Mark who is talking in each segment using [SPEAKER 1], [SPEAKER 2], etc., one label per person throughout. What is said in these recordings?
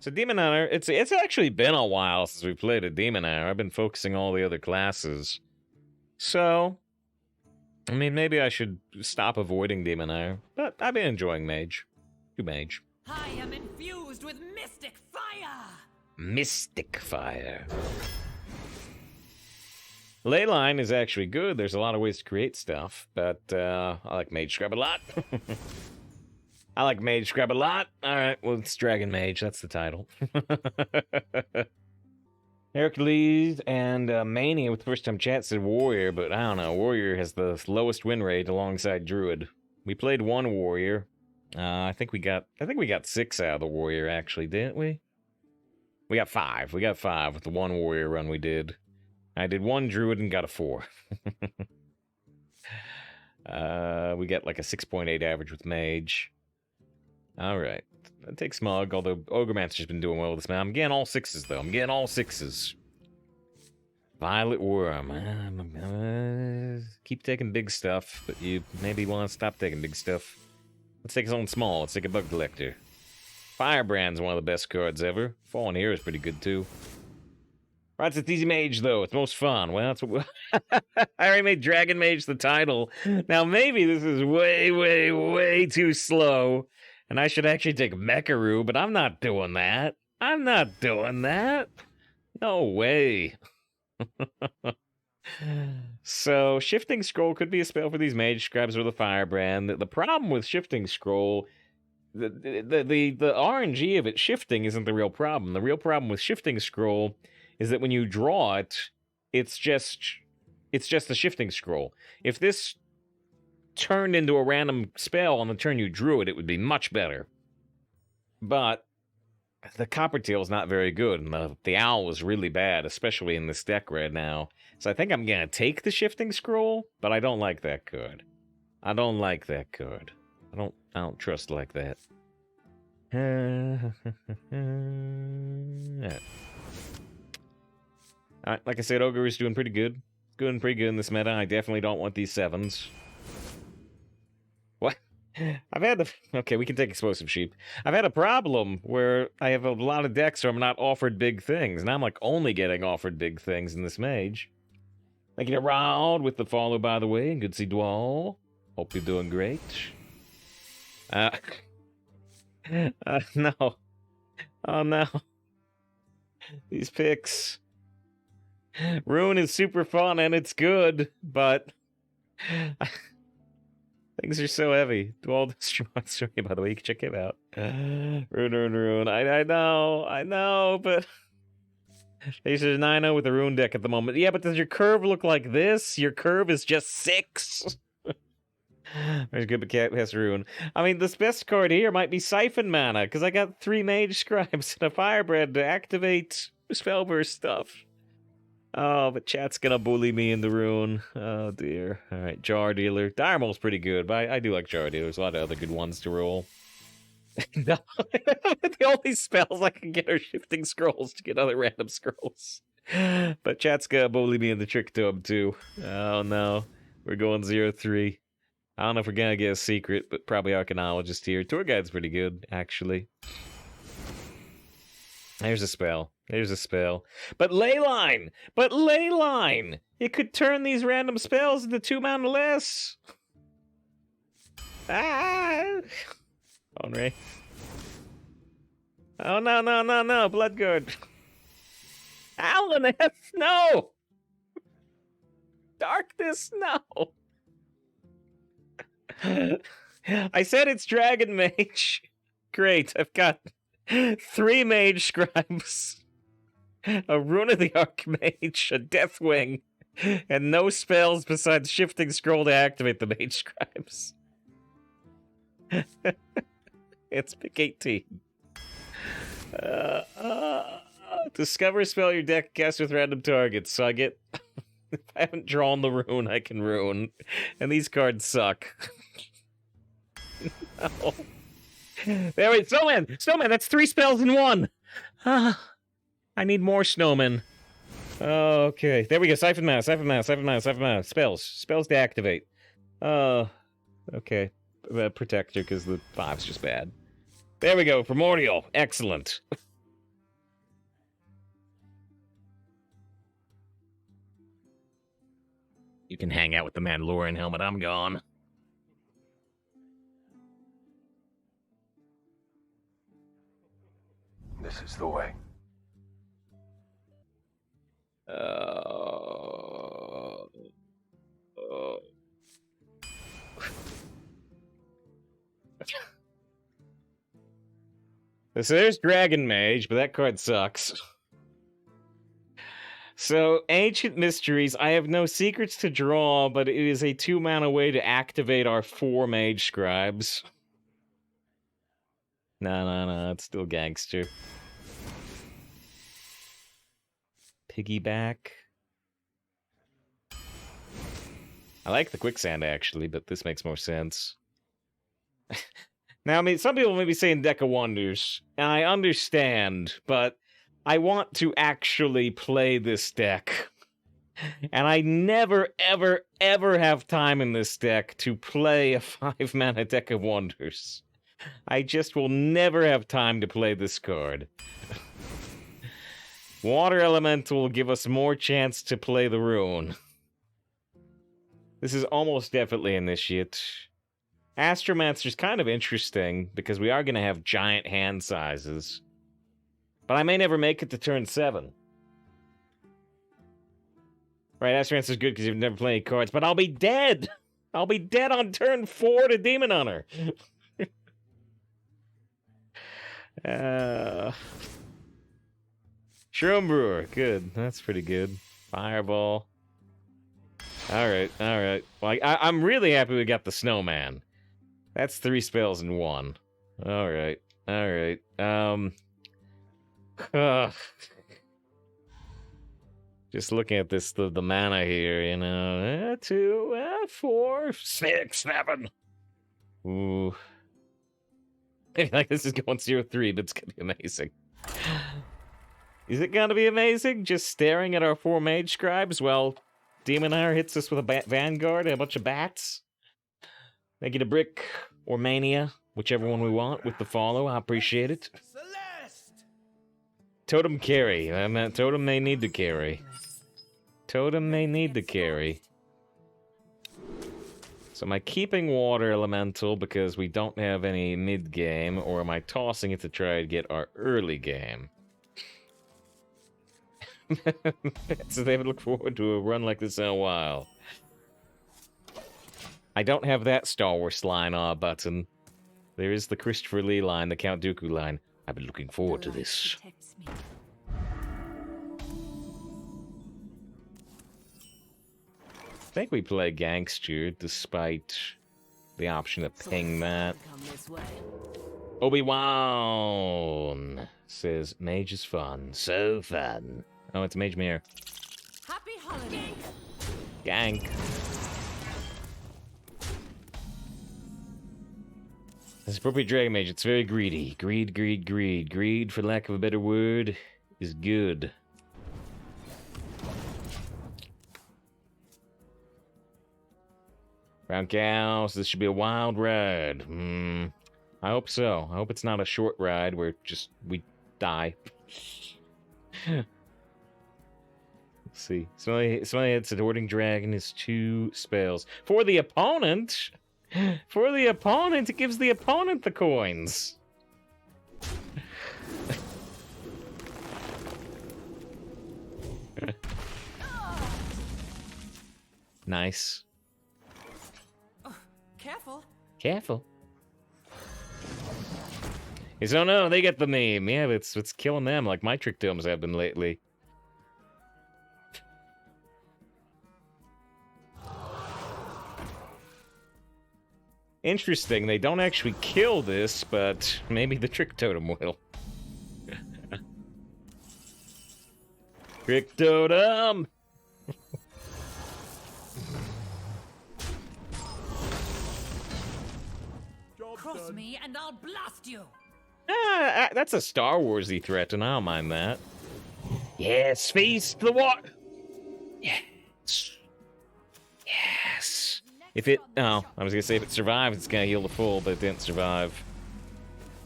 [SPEAKER 1] So Demon Hunter, it's actually been a while since we played a Demon Hunter. I've been focusing all the other classes. So, I mean, maybe I should stop avoiding Demon Hunter, but I've been enjoying Mage. Do Mage.
[SPEAKER 2] I am infused with mystic fire!
[SPEAKER 1] Mystic Fire. Leyline is actually good. There's a lot of ways to create stuff, but I like Magescribe a lot. I like Magescribe a lot. Alright, well, it's Dragon Mage. That's the title. Hercules and Mania with first time chat said Warrior, but I don't know. Warrior has the lowest win rate alongside Druid. We played one Warrior. I think we got 6 out of the Warrior, actually, didn't we? We got 5. We got 5 with the one Warrior run we did. I did one Druid and got a 4. We got like a 6.8 average with Mage. Alright. That takes Smug, although Ogremancer's been doing well with this man. I'm getting all 6s, though. I'm getting all 6s. Violet Worm. Keep taking big stuff, but you maybe want to stop taking big stuff. Let's take something small. Let's take a Bug Collector. Firebrand's one of the best cards ever. Fallen Hero is pretty good, too. Right, it's Easy Mage, though. It's most fun. Well, that's what I already made Dragon Mage the title. Now, maybe this is way, way, way too slow, and I should actually take Mecharoo, but I'm not doing that. I'm not doing that. No way. So, Shifting Scroll could be a spell for these Magescribes or the Firebrand. The problem with Shifting Scroll, the RNG of it shifting isn't the real problem. The real problem with Shifting Scroll is that when you draw it, it's just a Shifting Scroll. If this turned into a random spell on the turn you drew it, it would be much better. But the Coppertail's not very good, and the Owl is really bad, especially in this deck right now. So I think I'm gonna take the Shifting Scroll, but I don't like that card. I don't like that card. I don't trust like that. Alright, like I said, Ogre is doing pretty good. Doing pretty good in this meta. I definitely don't want these 7s. What? I've had the... Okay, we can take Explosive Sheep. I've had a problem where I have a lot of decks where I'm not offered big things. Now I'm like only getting offered big things in this Mage. Making it round with the follow, by the way. Good see Dwall. Hope you're doing great. No. Oh, no. These picks... Rune is super fun and it's good, but things are so heavy. Dwall Destroy, by the way, you can check him out. Rune. I know, but there's a 9-0 with the Rune deck at the moment. Yeah, but does your curve look like this? Your curve is just 6. There's good, but cat has Rune. I mean, this best card here might be Siphon Mana, because I got 3 Magescribes and a Firebrand to activate Spellburst stuff. Oh, but chat's gonna bully me in the Rune. Oh, dear. Alright, Jar Dealer. Dire Maul's pretty good, but I do like Jar Dealer. There's a lot of other good ones to roll. No, the only spells I can get are Shifting Scrolls to get other random scrolls. But chat's gonna bully me in the Trick Tome, too. Oh, no. We're going 0-3. I don't know if we're gonna get a secret, but probably Archaeologist here. Tour Guide's pretty good, actually. There's a spell. There's a spell. But Leyline! But Leyline! It could turn these random spells into 2 mana less! Ah! Onray. Oh, no, Bloodguard. Alaneth, no! Darkness, no! I said it's Dragon Mage. Great, I've got 3 Magescribes, a Rune of the Archmage, a Deathwing, and no spells besides Shifting Scroll to activate the Magescribes. It's pick 18. Discover a spell your deck casts with random targets, so I get... If I haven't drawn the Rune, I can Rune. And these cards suck. No. There we go. Snowman, that's 3 spells in 1. I need more snowmen. Okay, there we go. Siphon Mana. Spells to activate. Okay. Protector, because the 5's just bad. There we go. Primordial. Excellent. You can hang out with the Mandalorian helmet. I'm gone.
[SPEAKER 3] This is the way.
[SPEAKER 1] So there's Dragon Mage, but that card sucks. So, Ancient Mysteries, I have no secrets to draw, but it is a 2-mana way to activate our 4 Magescribes. No, it's still gangster. Piggyback. I like the Quicksand, actually, but this makes more sense. Now, I mean, some people may be saying Deck of Wonders, and I understand, but I want to actually play this deck. And I never, ever, ever have time in this deck to play a 5-mana Deck of Wonders. I just will never have time to play this card. Water Elemental will give us more chance to play the Rune. This is almost definitely Initiate. Astromancer's kind of interesting, because we are going to have giant hand sizes. But I may never make it to turn 7. Right, Astromancer's good because you've never played any cards, but I'll be dead! I'll be dead on turn 4 to Demon Hunter! Shroom Brewer, good. That's pretty good. Fireball. Alright. Well, I'm really happy we got the Snowman. That's 3 spells in 1. Alright. Just looking at this, the mana here, you know. 2, 4, 6, 7. Ooh. Like, this is going 0-3, but it's gonna be amazing. Is it gonna be amazing? Just staring at our 4 Magescribes while Demon Hunter hits us with a Vanguard and a bunch of bats? Make it a brick or Mania, whichever one we want, with the follow. I appreciate it.
[SPEAKER 2] Celeste!
[SPEAKER 1] Totem carry. I meant Totem may need to carry. Totem may need to carry. So am I keeping Water Elemental because we don't have any mid-game, or am I tossing it to try to get our early game? So they would look forward to a run like this in a while. I don't have that Star Wars line button. There is the Christopher Lee line, the Count Dooku line. I've been looking forward to this. I think we play Gangster, despite the option to ping that. Obi-Wan says, Mage is fun. So fun. Oh, it's Mage Mirror.
[SPEAKER 2] Happy holiday.
[SPEAKER 1] Gank. This appropriate Dragon Mage, it's very greedy. Greed. Greed, for lack of a better word, is good. Round cows, this should be a wild ride. I hope so. I hope it's not a short ride where just we die. Let's see. Somebody hits a Hoarding Dragon is 2 spells. For the opponent! For the opponent! It gives the opponent the coins! Nice.
[SPEAKER 2] Careful.
[SPEAKER 1] Careful. He's, oh no, they get the meme. Yeah, it's killing them like my trick totems have been lately. Interesting, they don't actually kill this, but maybe the trick totem will. Trick totem!
[SPEAKER 2] Cross me and I'll blast you.
[SPEAKER 1] That's a Star Wars-y threat, and I don't mind that. Yes, feast the water! Yes. Yes. If it... Oh, I was gonna say if it survives, it's gonna heal the full, but it didn't survive.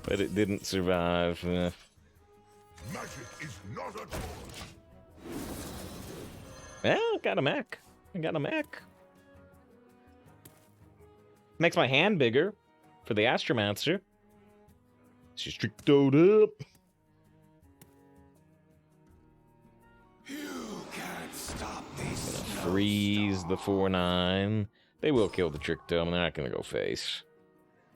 [SPEAKER 1] But it didn't survive.
[SPEAKER 3] Magic is not a toy.
[SPEAKER 1] Well, got a mech. I got a mech. Makes my hand bigger for the Astromancer. She's strictoed up.
[SPEAKER 3] You can't stop this.
[SPEAKER 1] Freeze the 4/9. They will kill the Trick Tome. They're not gonna go face.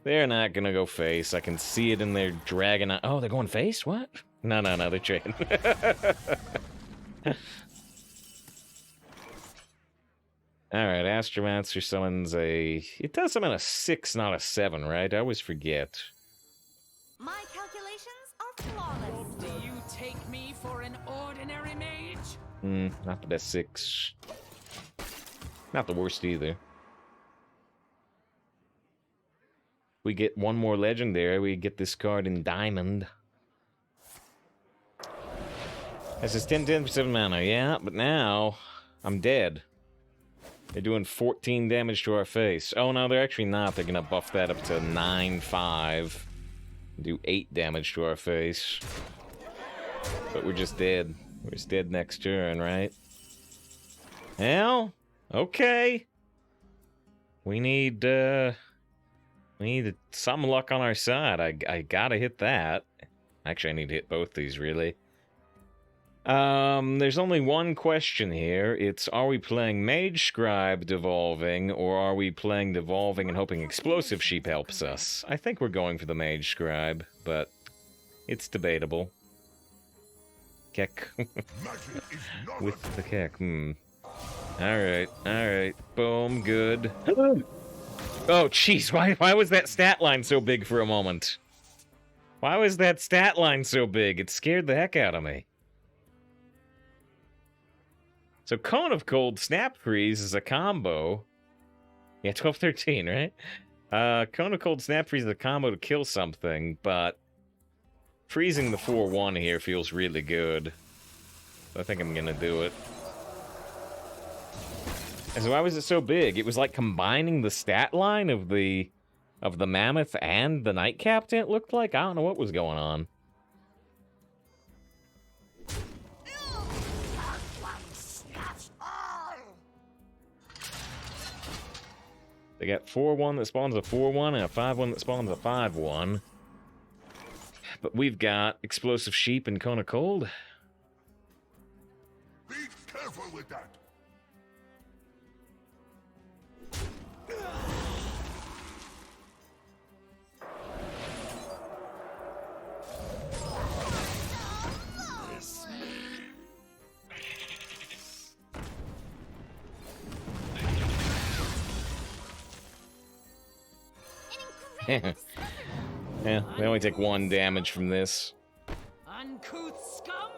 [SPEAKER 1] They're not gonna go face. I can see it in their dragon. Oh, they're going face? What? No, they're trading. Alright, Astromancer summons a... It does summon a 6, not a 7, right? I always forget.
[SPEAKER 4] My calculations are flawless.
[SPEAKER 2] Do you take me for an ordinary mage?
[SPEAKER 1] Not the best 6. Not the worst either. We get one more legendary, we get this card in diamond. This is 10 for 7 mana, yeah, but now I'm dead. They're doing 14 damage to our face. Oh no, they're actually not. They're gonna buff that up to 9/5. Do 8 damage to our face. But we're just dead. We're just dead next turn, right? Well, okay. We need some luck on our side. I gotta hit that. Actually, I need to hit both these, really. There's only one question here. It's, are we playing Magescribe devolving, or are we playing devolving and hoping Explosive Sheep helps us? I think we're going for the Magescribe, but it's debatable. Keck. With the Keck, Alright. Boom, good. Oh, jeez, why was that stat line so big for a moment? Why was that stat line so big? It scared the heck out of me. So Cone of Cold Snap Freeze is a combo. Yeah, 12-13, right? Cone of Cold Snap Freeze is a combo to kill something, but freezing the 4/1 here feels really good. So I think I'm gonna do it. And so why was it so big? It was like combining the stat line of the Mammoth and the Night Captain, it looked like. I don't know what was going on. They got 4/1 that spawns a 4/1 and a 5/1 that spawns a 5/1. But we've got Explosive Sheep and Cone of Cold.
[SPEAKER 3] Be careful with that.
[SPEAKER 1] Yeah, they only take 1 damage from this.
[SPEAKER 2] Uncouth scum?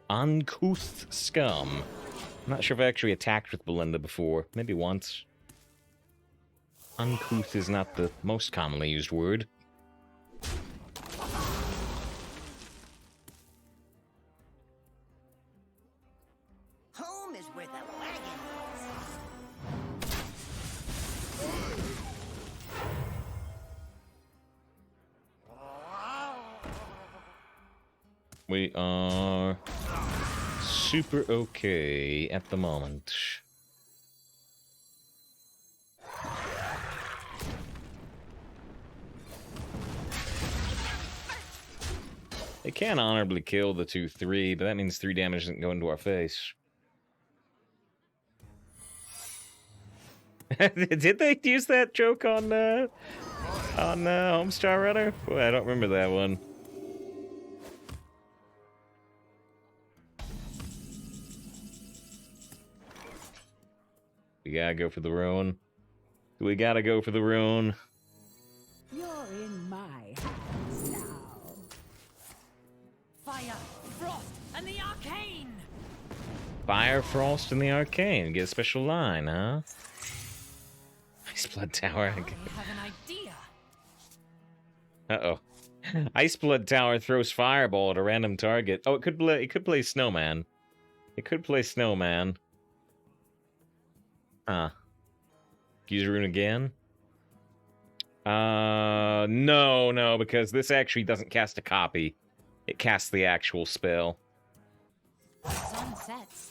[SPEAKER 1] Uncouth scum. I'm not sure if I actually attacked with Belinda before. Maybe once. Uncouth is not the most commonly used word.
[SPEAKER 4] Home is where the wagon
[SPEAKER 1] We are super okay at the moment. They can honorably kill the 2/3, but that means 3 damage doesn't go into our face. Did they use that joke on Homestar Runner? Boy, I don't remember that one. We gotta go for the Rune. We gotta go for the Rune.
[SPEAKER 2] You're in my hands now. Fire, frost, and the arcane!
[SPEAKER 1] Fire, Frost, and the Arcane. Get a special line, huh? Ice Blood Tower.
[SPEAKER 2] I have an idea.
[SPEAKER 1] Uh-oh. Ice Blood Tower throws Fireball at a random target. Oh, it could play Snowman. It could play Snowman. Use Rune again? No, because this actually doesn't cast a copy. It casts the actual spell.
[SPEAKER 4] sun sets.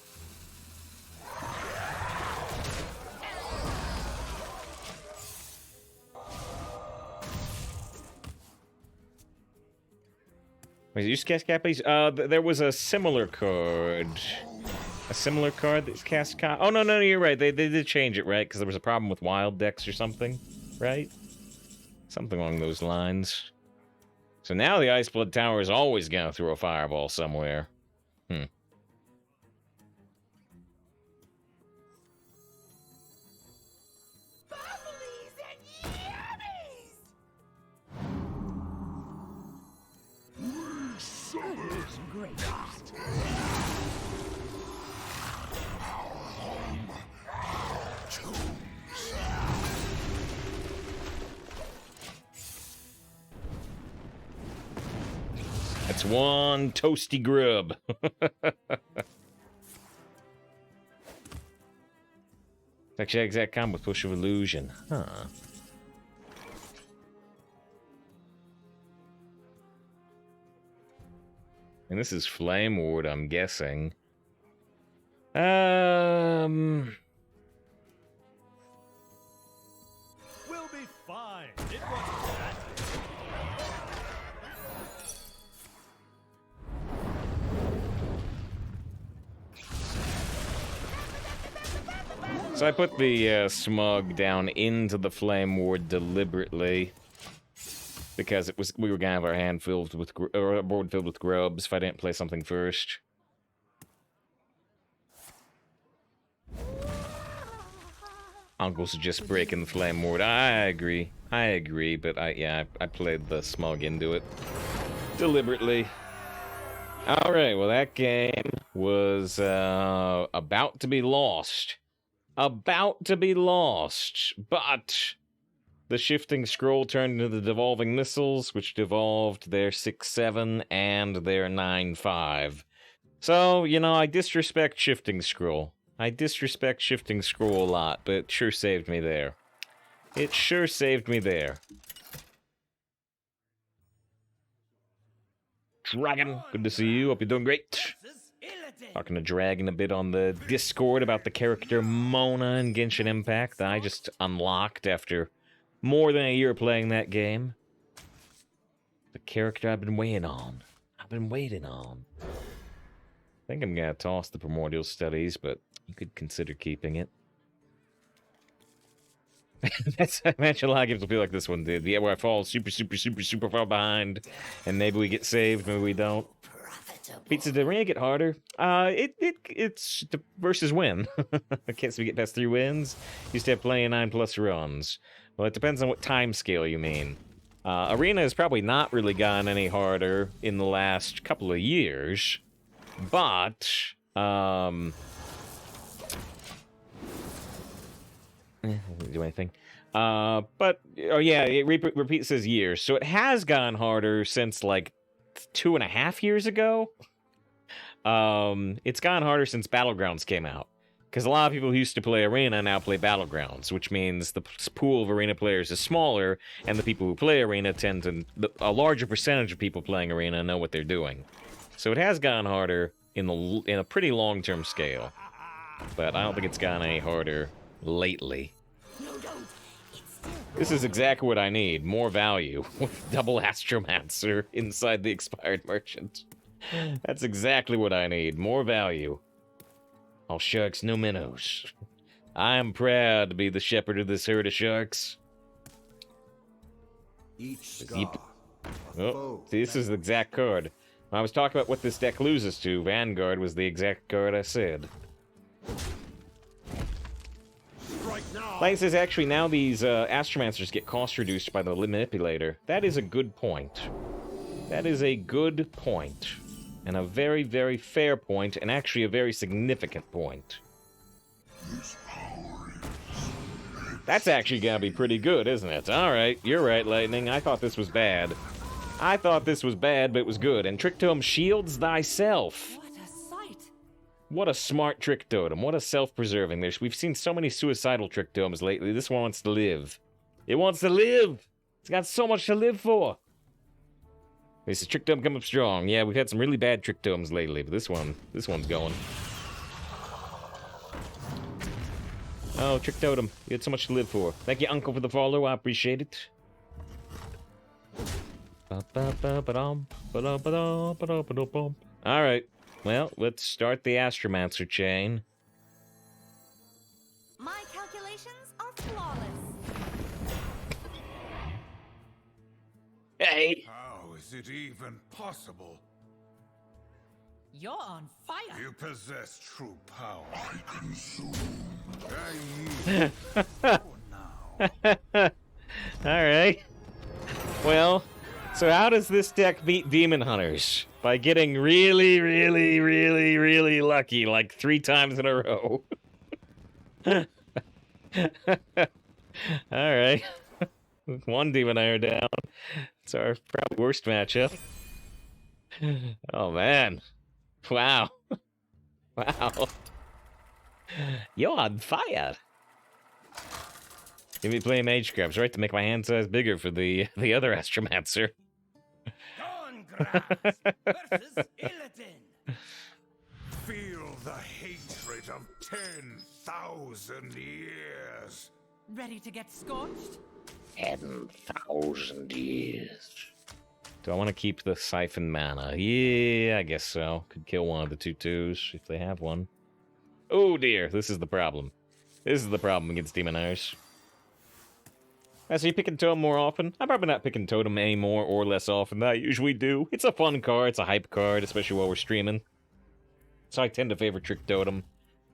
[SPEAKER 1] Wait, you cast copies? There was a similar card. A similar card that's cast Oh, no, you're right. They did change it, right? Because there was a problem with wild decks or something, right? Something along those lines. So now the Iceblood Tower is always going to throw a fireball somewhere. Hmm.
[SPEAKER 2] Bubblies and yummies!
[SPEAKER 1] That's one toasty grub. Actually, exact combo with Push of Illusion. Huh. And this is Flame Ward, I'm guessing.
[SPEAKER 5] We'll be fine. It wasn't that.
[SPEAKER 1] So I put the smug down into the Flame Ward deliberately because we were gonna have our hand filled with or a board filled with grubs if I didn't play something first. Uncle's just breaking the Flame Ward. I agree, but I played the smug into it deliberately. All right, well that game was about to be lost. But the shifting scroll turned into the devolving missiles, which devolved their 6-7 and their 9-5. So, you know, I disrespect shifting scroll. I disrespect shifting scroll a lot, but it sure saved me there. It sure saved me there. Dragon, good to see you. Hope you're doing great. Talking to Dragon a bit on the Discord about the character Mona in Genshin Impact that I just unlocked after more than a year playing that game. The character I've been waiting on. I think I'm gonna toss the Primordial Studies, but you could consider keeping it. That's, I imagine a lot of games will feel like this one did. Yeah, where I fall super far behind, and maybe we get saved, maybe we don't. Pizza, did Rune get harder? It's the versus win. Can't we get past 3 wins? Used to have plenty of 9+ runs. Well, it depends on what time scale you mean. Arena has probably not really gotten any harder in the last couple of years, but do anything. But oh yeah, it repeat says years, so it has gotten harder since like 2.5 years ago. It's gotten harder since Battlegrounds came out. Because a lot of people who used to play Arena now play Battlegrounds, which means the pool of Arena players is smaller, and the people who play Arena tend to... A larger percentage of people playing Arena know what they're doing. So it has gotten harder in a pretty long-term scale. But I don't think it's gotten any harder lately. This is exactly what I need. More value. With double Astromancer inside the Expired Merchant. That's exactly what I need. More value. All sharks, no minnows. I am proud to be the shepherd of this herd of sharks. Oh, see, this is the exact card. When I was talking about what this deck loses to, Vanguard was the exact card I said. Light says, actually, now these Astromancers get cost reduced by the manipulator. That is a good point. That is a good point. And a very, very fair point, and actually a very significant point. That's actually gonna be pretty good, isn't it? Alright, you're right, Lightning. I thought this was bad. But it was good. And Trick Totem shields thyself.
[SPEAKER 2] What a sight!
[SPEAKER 1] What a smart Trick Totem. What a self-preserving. We've seen so many suicidal Trick Totems lately. This one wants to live. It wants to live! It's got so much to live for! This is Trick Totem come up strong. Yeah, we've had some really bad Trick Totems lately, but this one's going. Oh, Trick Totem, you had so much to live for. Thank you, Uncle, for the follow. I appreciate it. Alright, well, let's start the Astromancer chain.
[SPEAKER 4] My calculations are flawless.
[SPEAKER 1] Hey!
[SPEAKER 3] How is it even possible?
[SPEAKER 2] You're on fire.
[SPEAKER 3] You possess true power. I consume. I yield. For now.
[SPEAKER 1] Alright. Well, so how does this deck beat Demon Hunters? By getting really, really, really, really lucky, like 3 times in a row. Alright. 1 Demon Hunter down. It's our probably worst matchup. Oh, man. Wow. Wow. You're on fire. Give me play Magescribes, right? To make my hand size bigger for the other Astromancer.
[SPEAKER 2] Dawngrass versus Illidan.
[SPEAKER 3] Feel the hatred of 10,000 years.
[SPEAKER 2] Ready to get scorched?
[SPEAKER 1] 10,000 years. Do I want to keep the Siphon Mana? Yeah, I guess so. Could kill one of the 2/2s if they have one. Oh dear, this is the problem. This is the problem against Demon Hunters. So you picking Totem more often? I'm probably not picking Totem any more or less often than I usually do. It's a fun card, it's a hype card, especially while we're streaming. So I tend to favor Trick Totem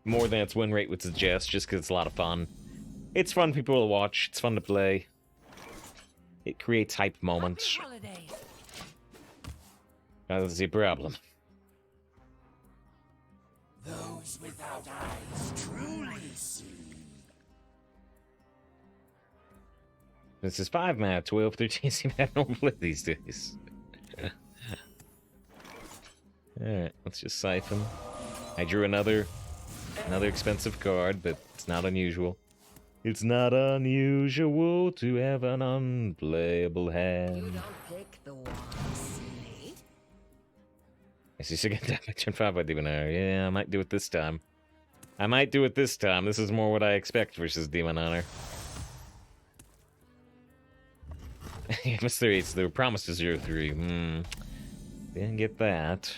[SPEAKER 1] more than its win rate would suggest, just because it's a lot of fun. It's fun for people to watch, it's fun to play. It creates hype moments.
[SPEAKER 2] Happy holidays.
[SPEAKER 1] That's the problem.
[SPEAKER 3] Those without eyes truly see.
[SPEAKER 1] This is 5 mana, 12, 13, seem to have no play these days. Alright, let's just siphon. I drew another expensive card, but it's not unusual. It's not unusual to have an unplayable hand.
[SPEAKER 4] Don't pick the one slate.
[SPEAKER 1] I see second damage on 5 by Demon Hunter. Yeah, I might do it this time. I might do it this time. This is more what I expect versus Demon Hunter. Mystery, it's the promise to 0/3. Didn't get that.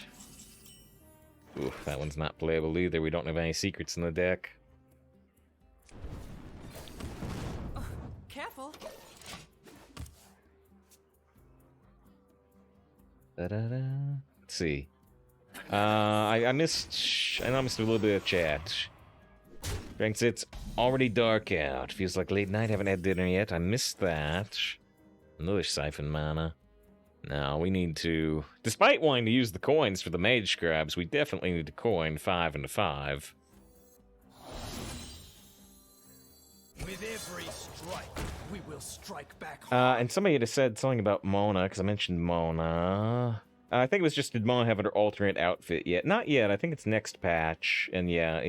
[SPEAKER 1] Oof, that one's not playable either. We don't have any secrets in the deck.
[SPEAKER 2] Careful.
[SPEAKER 1] Da-da-da. Let's see. I missed. I know I missed a little bit of chat. Frank, it's already dark out. Feels like late night. Haven't had dinner yet. I missed that. Another Siphon Mana. No, we need to... Despite wanting to use the coins for the Magescribes, we definitely need to coin 5 into 5.
[SPEAKER 5] With every strike, we will strike back hard.
[SPEAKER 1] And somebody had said something about Mona, because I mentioned Mona. I think it was just, did Mona have her alternate outfit yet? Not yet. I think it's next patch. And yeah,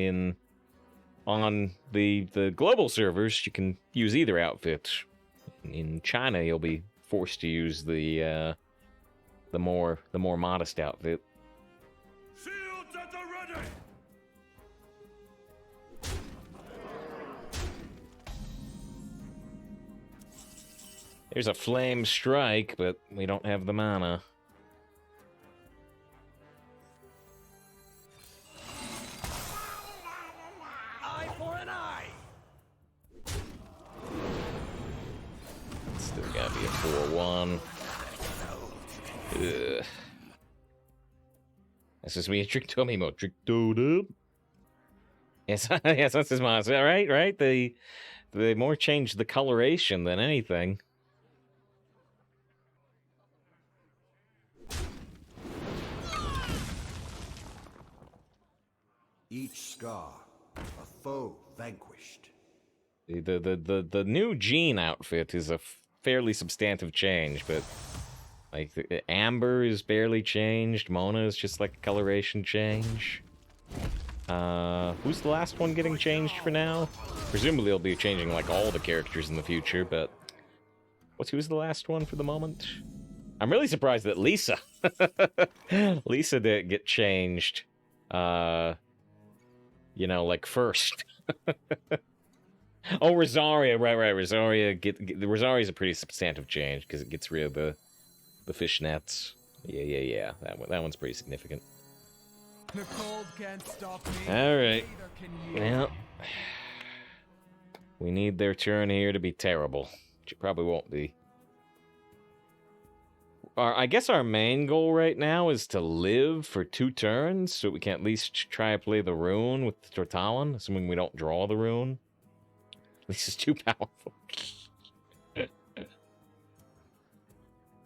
[SPEAKER 1] on the global servers, you can use either outfit. In China, you'll be forced to use the more modest outfit.
[SPEAKER 3] Shields at the ready!
[SPEAKER 1] There's a Flame Strike, but we don't have the mana.
[SPEAKER 5] Eye for an eye.
[SPEAKER 1] Still gotta be a 4/1. Ugh. This is me, Trick Totem. Trick Totem. Yes, yes, that's his monster. Right. They more changed the coloration than anything.
[SPEAKER 6] Each scar, a foe vanquished.
[SPEAKER 1] The new Jean outfit is a fairly substantive change, but like the Amber is barely changed. Mona is just like a coloration change. Who's the last one getting changed for now? Presumably they'll be changing like all the characters in the future, but who's the last one for the moment? I'm really surprised that Lisa Lisa didn't get changed. You know, like first. Oh, Rosaria, right. Rosaria Rosaria's a pretty substantive change because it gets rid of the fishnets. Yeah. That one's pretty significant.
[SPEAKER 5] The cold can't stop me.
[SPEAKER 1] All right.
[SPEAKER 5] Neither can you.
[SPEAKER 1] Well, we need their turn here to be terrible, which it probably won't be. I guess our main goal right now is to live for 2 turns, so we can at least try to play the Rune with Tortalon, assuming we don't draw the Rune. This is too powerful.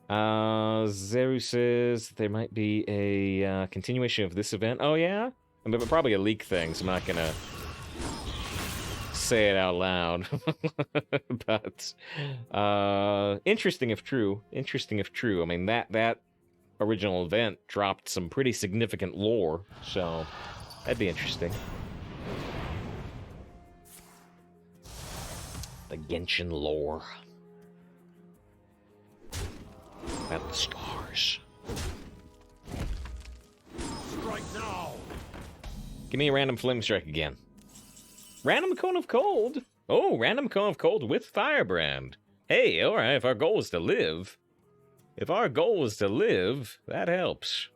[SPEAKER 1] Zeru says there might be a continuation of this event. Oh, yeah? But probably a leak thing, so I'm not gonna say it out loud. But interesting if true. Interesting if true. I mean, that original event dropped some pretty significant lore, so that'd be interesting. The Genshin lore. About the stars.
[SPEAKER 3] Strike now!
[SPEAKER 1] Give me a random flame strike again. Random Cone of Cold. Oh, random Cone of Cold with Firebrand. Hey, alright, if our goal is to live. If our goal is to live, that helps.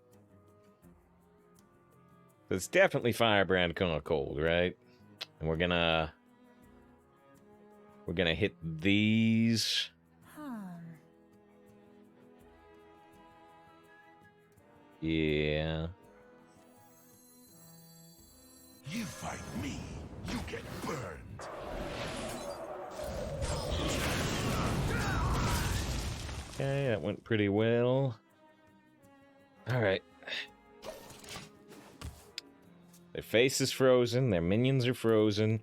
[SPEAKER 1] It's definitely Firebrand Cone of Cold, right? And we're gonna hit these. Yeah.
[SPEAKER 3] You fight me, you get burned.
[SPEAKER 1] Okay, that went pretty well. Alright. Their face is frozen, their minions are frozen.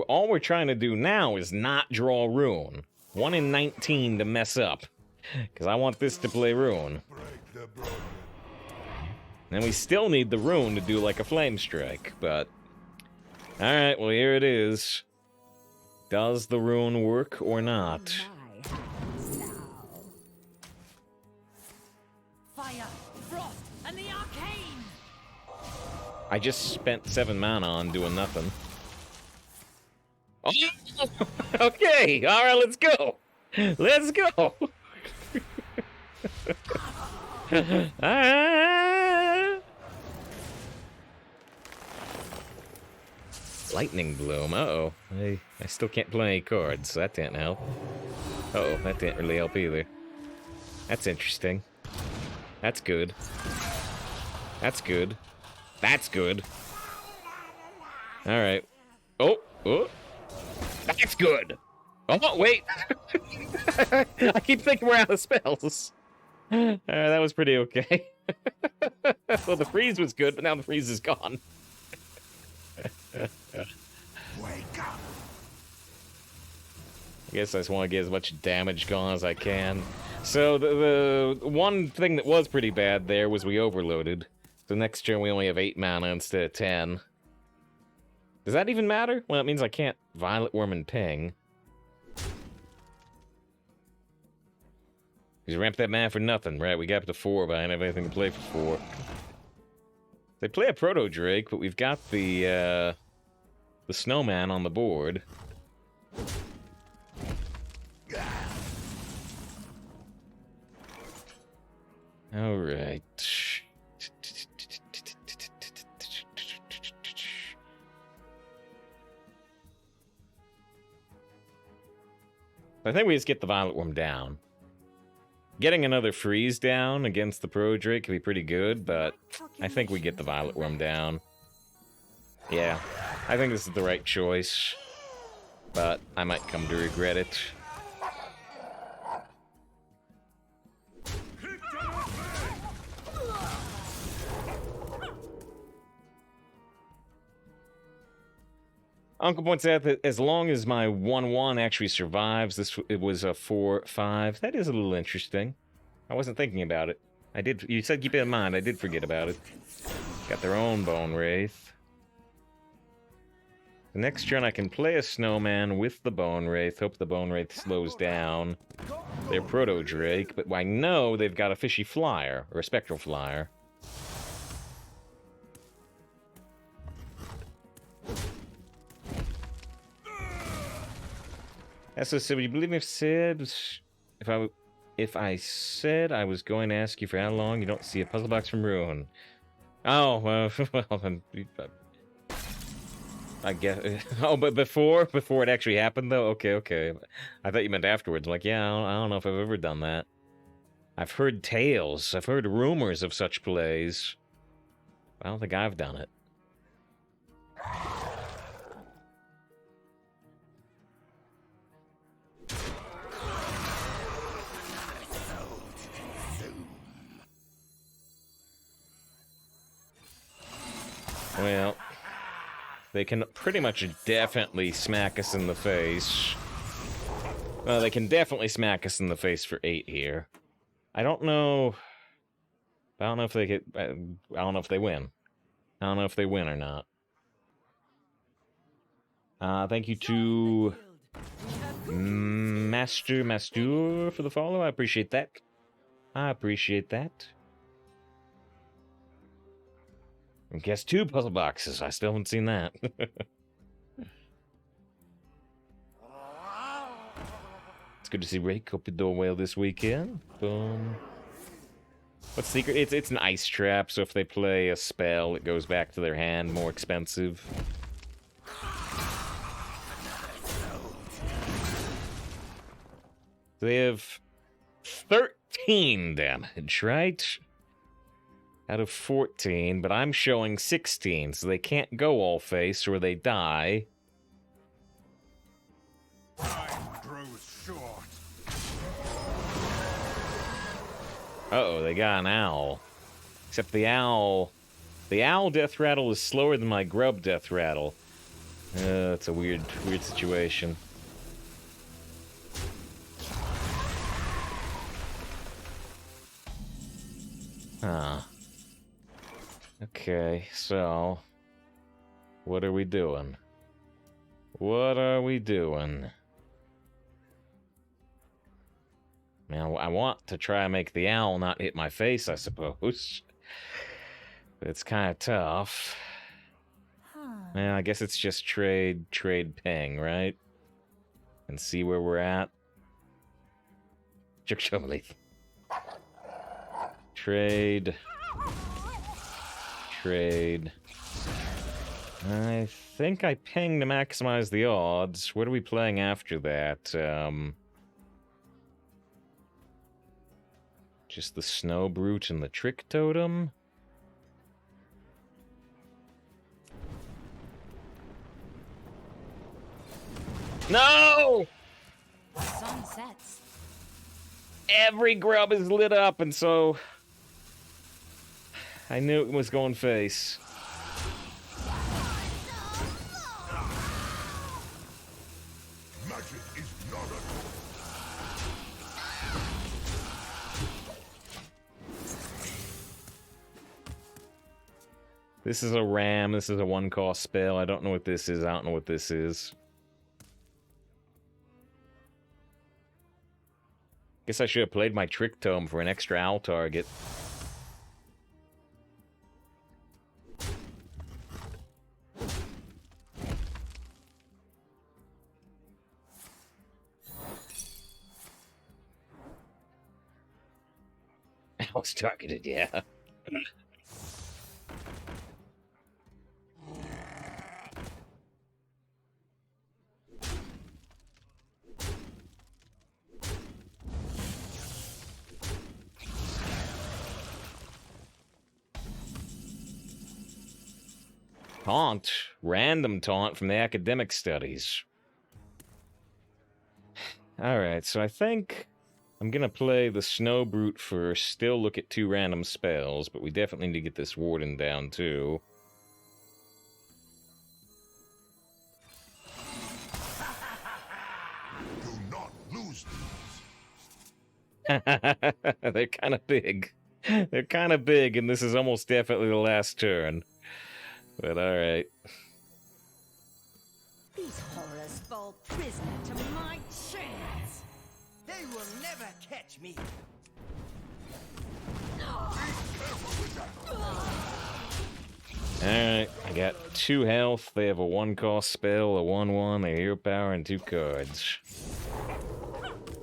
[SPEAKER 1] All we're trying to do now is not draw Rune. 1 in 19 to mess up. Because I want this to play Rune.
[SPEAKER 3] Break the broken.
[SPEAKER 1] And we still need the Rune to do like a flame strike, but... Alright, well here it is. Does the Rune work or not?
[SPEAKER 2] Fire, frost, and the arcane!
[SPEAKER 1] I just spent 7 mana on doing nothing. Oh! Okay, alright, let's go! Let's go! Lightning Bloom, uh-oh. I still can't play any cards, so that didn't help. Uh-oh, that didn't really help either. That's interesting. That's good. That's good. That's good. Alright. Oh! That's good! Oh, wait! I keep thinking we're out of spells. That was pretty okay. Well, the freeze was good, but now the freeze is gone.
[SPEAKER 3] Wake up!
[SPEAKER 1] I guess I just want to get as much damage gone as I can. So the one thing that was pretty bad there was we overloaded. So next turn we only have 8 mana instead of 10. Does that even matter? Well, it means I can't Violet Worm and Ping. Just ramp that mana for nothing, right? We got up to 4, but I don't have anything to play for 4. They play a Proto Drake, but we've got the snowman on the board. All right. I think we just get the Violet Worm down. Getting another freeze down against the Pro Drake could be pretty good, but I think we get the Violet Worm down. Yeah, I think this is the right choice, but I might come to regret it. Uncle points out that as long as my 1/1 actually survives, it was a 4/5. That is a little interesting. I wasn't thinking about it. I did. You said keep it in mind. I did forget about it. Got their own Bone Wraith. The next turn I can play a Snowman with the Bone Wraith. Hope the Bone Wraith slows down their Proto Drake, but I know they've got a Fishy Flyer or a Spectral Flyer. So, would you believe me if said if I if I said I was going to ask you for how long you don't see a puzzle box from Rune. Oh, well, then, I guess. Oh, but before it actually happened, though? Okay. I thought you meant afterwards. I'm like, yeah, I don't know if I've ever done that. I've heard tales. I've heard rumors of such plays. I don't think I've done it. Well, they can pretty much definitely smack us in the face. Well, they can definitely smack us in the face for 8 here. I don't know if they get. I don't know if they win. I don't know if they win or not. Thank you to Master for the follow. I appreciate that. I guess 2 puzzle boxes. I still haven't seen that. It's good to see Rake. Hope you're doing well this weekend. Boom. What's secret? It's an ice trap, so if they play a spell, it goes back to their hand, more expensive. They have 13 damage, right? Out of 14, but I'm showing 16, so they can't go all face or they die.
[SPEAKER 3] Time grows short.
[SPEAKER 1] Uh-oh, they got an owl. Except the owl death rattle is slower than my grub death rattle. It's a weird situation. Huh. Okay, so what are we doing? Now, I want to try and make the owl not hit my face, I suppose. But it's kind of tough. Well, I guess it's just trade ping, right? And see where we're at. Trade. I think I ping to maximize the odds. What are we playing after that? Just the Snow Brute and the Trick Totem? No!
[SPEAKER 4] Sun sets.
[SPEAKER 1] Every grub is lit up, and so I knew it was going face.
[SPEAKER 3] Magic is not a
[SPEAKER 1] This is a ram. This is a 1-cost spell. I don't know what this is. Guess I should have played my Trick Tome for an extra owl target. Owl's targeted, yeah. Taunt. Random taunt from the academic studies. Alright, so I think I'm gonna play the Snow Brute first, still look at 2 random spells, but we definitely need to get this Warden down too.
[SPEAKER 3] Do not lose these.
[SPEAKER 1] They're kind of big. They're kind of big, and this is almost definitely the last turn. But alright.
[SPEAKER 4] These horrors fall prisoner to my chains.
[SPEAKER 5] They will never catch me.
[SPEAKER 1] Alright, I got 2 health. They have a 1-cost spell, a 1/1, a hero power, and 2 cards.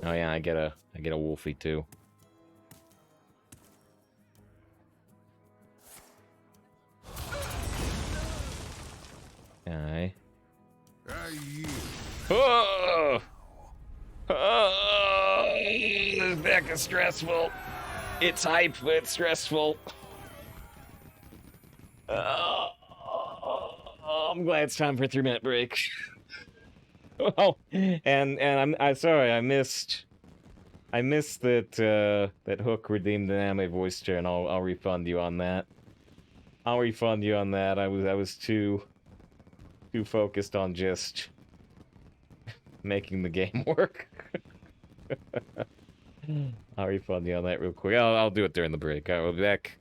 [SPEAKER 1] Oh yeah, I get a I get a wolfie too. Okay. Oh! Oh! This deck is stressful. It's hype, but it's stressful. Oh, I'm glad it's time for a 3-minute break. Oh, and I'm sorry I missed that that Hook redeemed an anime voice chair, and I'll refund you on that. I'll refund you on that. I was too focused on just making the game work. I'll refund you on that real quick. I'll do it during the break. I'll be back.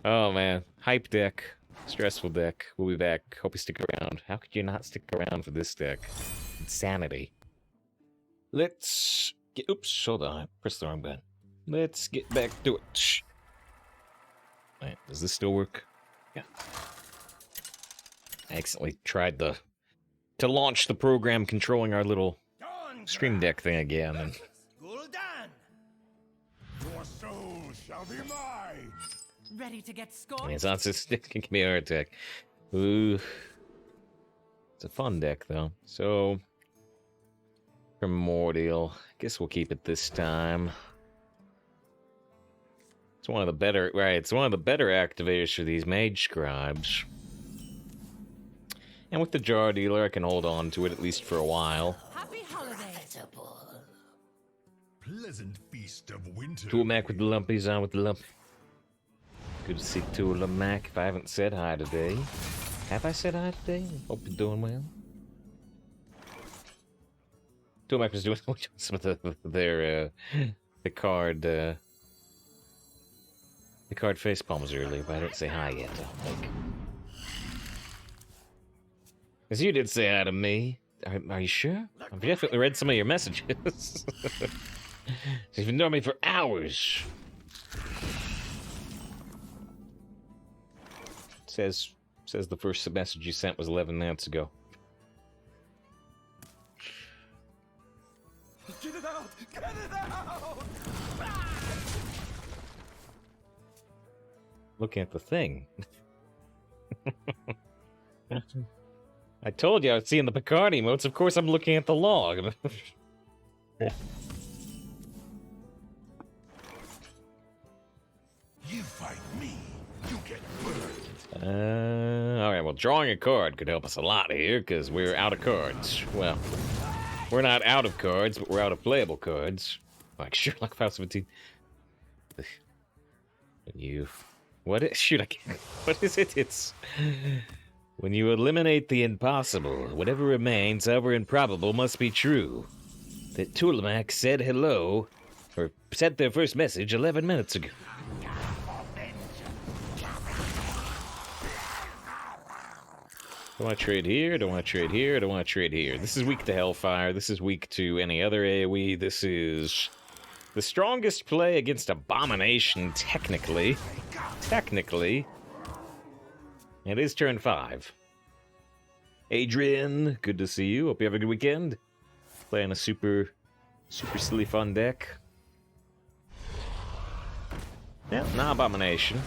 [SPEAKER 1] Oh man, hype deck, stressful deck. We'll be back. Hope you stick around. How could you not stick around for this deck? Insanity. Let's get. Oops, hold on. I pressed the wrong button. Let's get back to it. Right, does this still work? Yeah. I accidentally tried to launch the program controlling our little stream deck thing again, and
[SPEAKER 3] Your soul shall be mine.
[SPEAKER 2] Ready to get
[SPEAKER 1] I
[SPEAKER 2] scored?
[SPEAKER 1] mean, it's not just it can give me a heart attack. Ooh, it's a fun deck though. So primordial. Guess we'll keep it this time. It's one of the better, right? It's one of the better activators for these Magescribes. And with the jar dealer, I can hold on to it at least for a while.
[SPEAKER 2] Happy holidays.
[SPEAKER 3] Pleasant feast of winter.
[SPEAKER 1] Toolmac with the lumpies on with the lump. Good to see Toolmac. If I haven't said hi today, have I said hi today? Hope you're doing well. Toolmac was doing some of their the card face palms earlier, but I didn't say hi yet. I don't think. Because you did say hi to me. Are you sure? I've definitely read some of your messages. You've been doing me for hours. Says the first message you sent was 11 minutes ago.
[SPEAKER 5] Get it out! Get it out!
[SPEAKER 1] Looking at the thing. I told you I was seeing the Picard emotes. Of course I'm looking at the log.
[SPEAKER 3] You fight me, you get burned.
[SPEAKER 1] Alright, well, drawing a card could help us a lot here, because we're out of cards. Well, we're not out of cards, but we're out of playable cards. Like Sherlock 517. Shoot, I can't. What is it? It's... When you eliminate the impossible, whatever remains, however improbable, must be true. That Toolmac said hello, or sent their first message 11 minutes ago. Don't want to trade here, don't want to trade here, don't want to trade here. This is weak to Hellfire, this is weak to any other AoE, this is the strongest play against Abomination, technically. Technically. It is turn 5. Adrian, good to see you. Hope you have a good weekend. Playing a super silly fun deck. Yeah, not Abomination.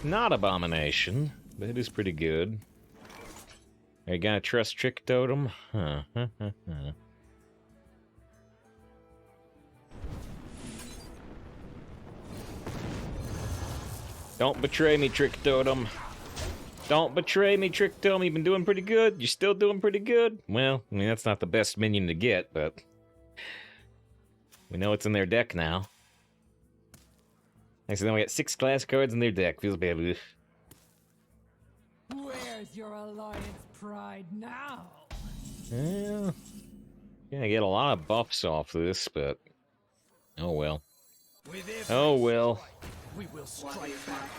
[SPEAKER 1] Not Abomination, but it is pretty good. Are you gonna trust Trick Totem? Huh. Don't betray me, Trick Totem. Don't betray me, Trick Totem. You've been doing pretty good. You're still doing pretty good. Well, I mean, that's not the best minion to get, but... we know it's in their deck now. Actually, then we got 6 class cards in their deck. Feels bad. Ugh.
[SPEAKER 2] Where's your alliance pride now?
[SPEAKER 1] Well... yeah, I get a lot of buffs off this, but... oh well. Oh well.
[SPEAKER 5] We will strike back.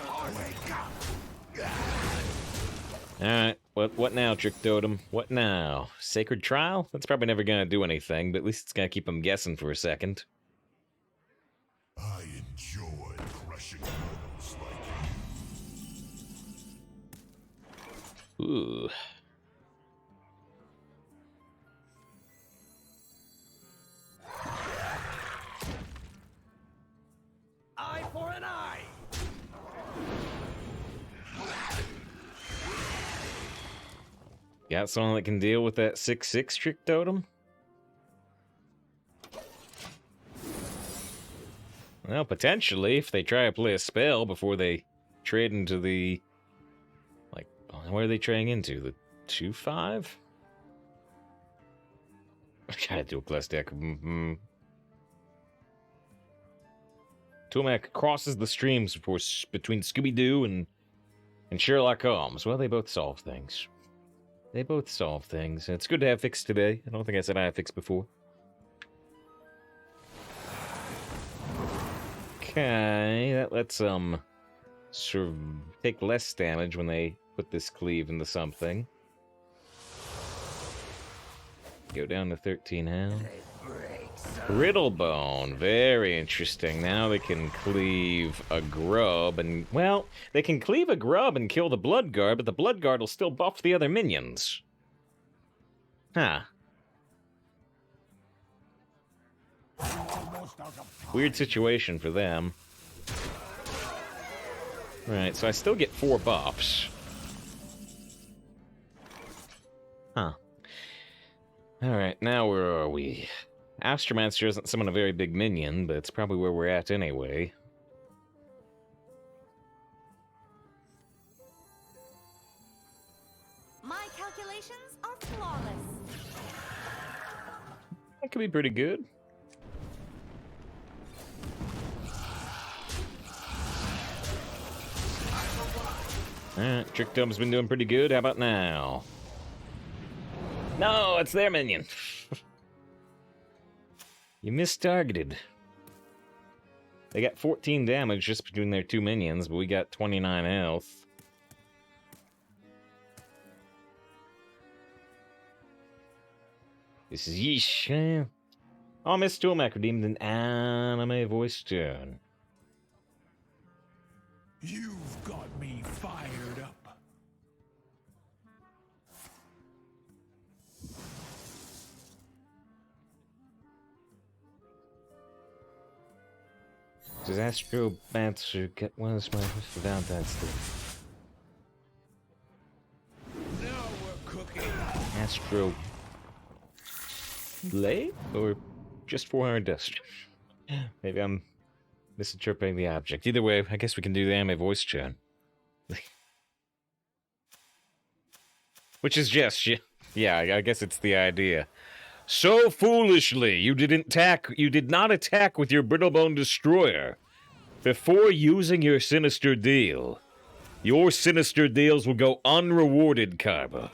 [SPEAKER 1] Alright, what now, Trick Totem? What now? Sacred Trial? That's probably never gonna do anything, but at least it's gonna keep them guessing for a second.
[SPEAKER 3] I enjoy crushing mortals like
[SPEAKER 1] Ooh. Got someone that can deal with that 6/6 trick totem? Well, potentially, if they try to play a spell before they trade into the... Like, what are they trading into? The 2/5? I gotta do a plus deck. Tomac crosses the streams between Scooby-Doo and Sherlock Holmes. Well, they both solve things. They both solve things. It's good to have fixed today. I don't think I said I had fixed before. Okay, that lets sort of take less damage when they put this cleave into something. Go down to 13 health. Brittlebone, very interesting. Now they can cleave a grub and, well, they can cleave a grub and kill the Bloodguard, but the Bloodguard will still buff the other minions. Huh. Weird situation for them. Right, so I still get 4 buffs. Huh. Alright, now where are we? Astromancer doesn't summon a very big minion, but it's probably where we're at anyway.
[SPEAKER 4] My calculations are flawless.
[SPEAKER 1] That could be pretty good. Alright, Trick Totem's been doing pretty good. How about now? No, it's their minion. You mistargeted. They got 14 damage just between their 2 minions, but we got 29 health. This is yeesh. Oh, Miss Tomac redeemed an anime voice tune.
[SPEAKER 3] You've got me fired up.
[SPEAKER 1] Does Astromancer get one of my for Valentine's Day?
[SPEAKER 3] Now we're cooking.
[SPEAKER 1] Astro Blade? Or just 400 dust? Maybe I'm misinterpreting the object. Either way, I guess we can do the anime voice chat. Which is just, yeah, I guess it's the idea. So foolishly, you did not attack with your Brittlebone Destroyer before using your Sinister Deal. Your Sinister Deals will go unrewarded, Karma,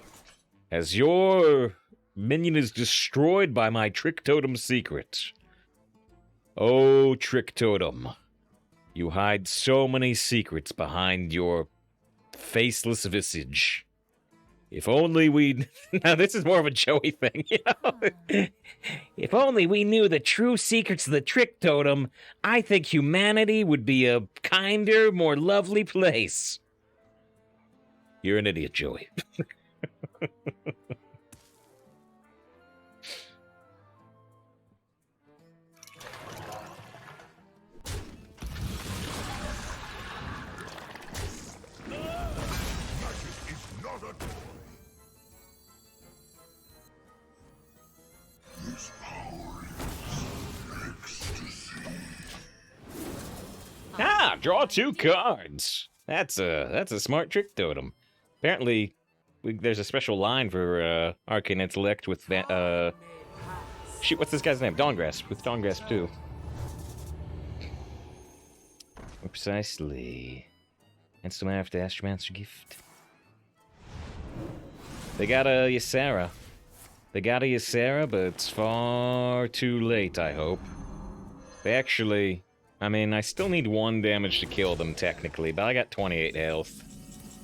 [SPEAKER 1] as your minion is destroyed by my Trick Totem secret. Oh, Trick Totem, you hide so many secrets behind your faceless visage. If only we... Now, this is more of a Joey thing, you know? If only we knew the true secrets of the Trick Totem, I think humanity would be a kinder, more lovely place. You're an idiot, Joey. Ah, draw 2 cards. That's a smart Trick Totem. Apparently, there's a special line for Arcane Intellect with shoot, what's this guy's name? Dawngrasp, with Dawngrasp too. More precisely. And still after Astromancer gift. They got a Ysera. But it's far too late, I hope. They actually... I mean, I still need 1 damage to kill them, technically, but I got 28 health.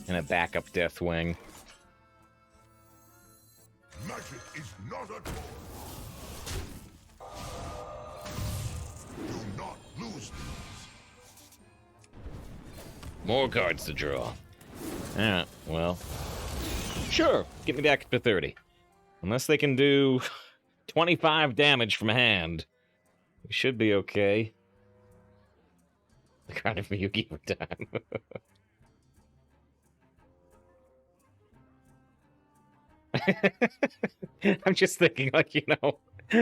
[SPEAKER 1] And a backup Deathwing.
[SPEAKER 3] Magic is not a toy. Do not lose these.
[SPEAKER 1] More cards to draw. Alright, well... Sure, get me back up to 30. Unless they can do 25 damage from hand, we should be okay. The card of Miyuki for time. I'm just thinking, like, you know,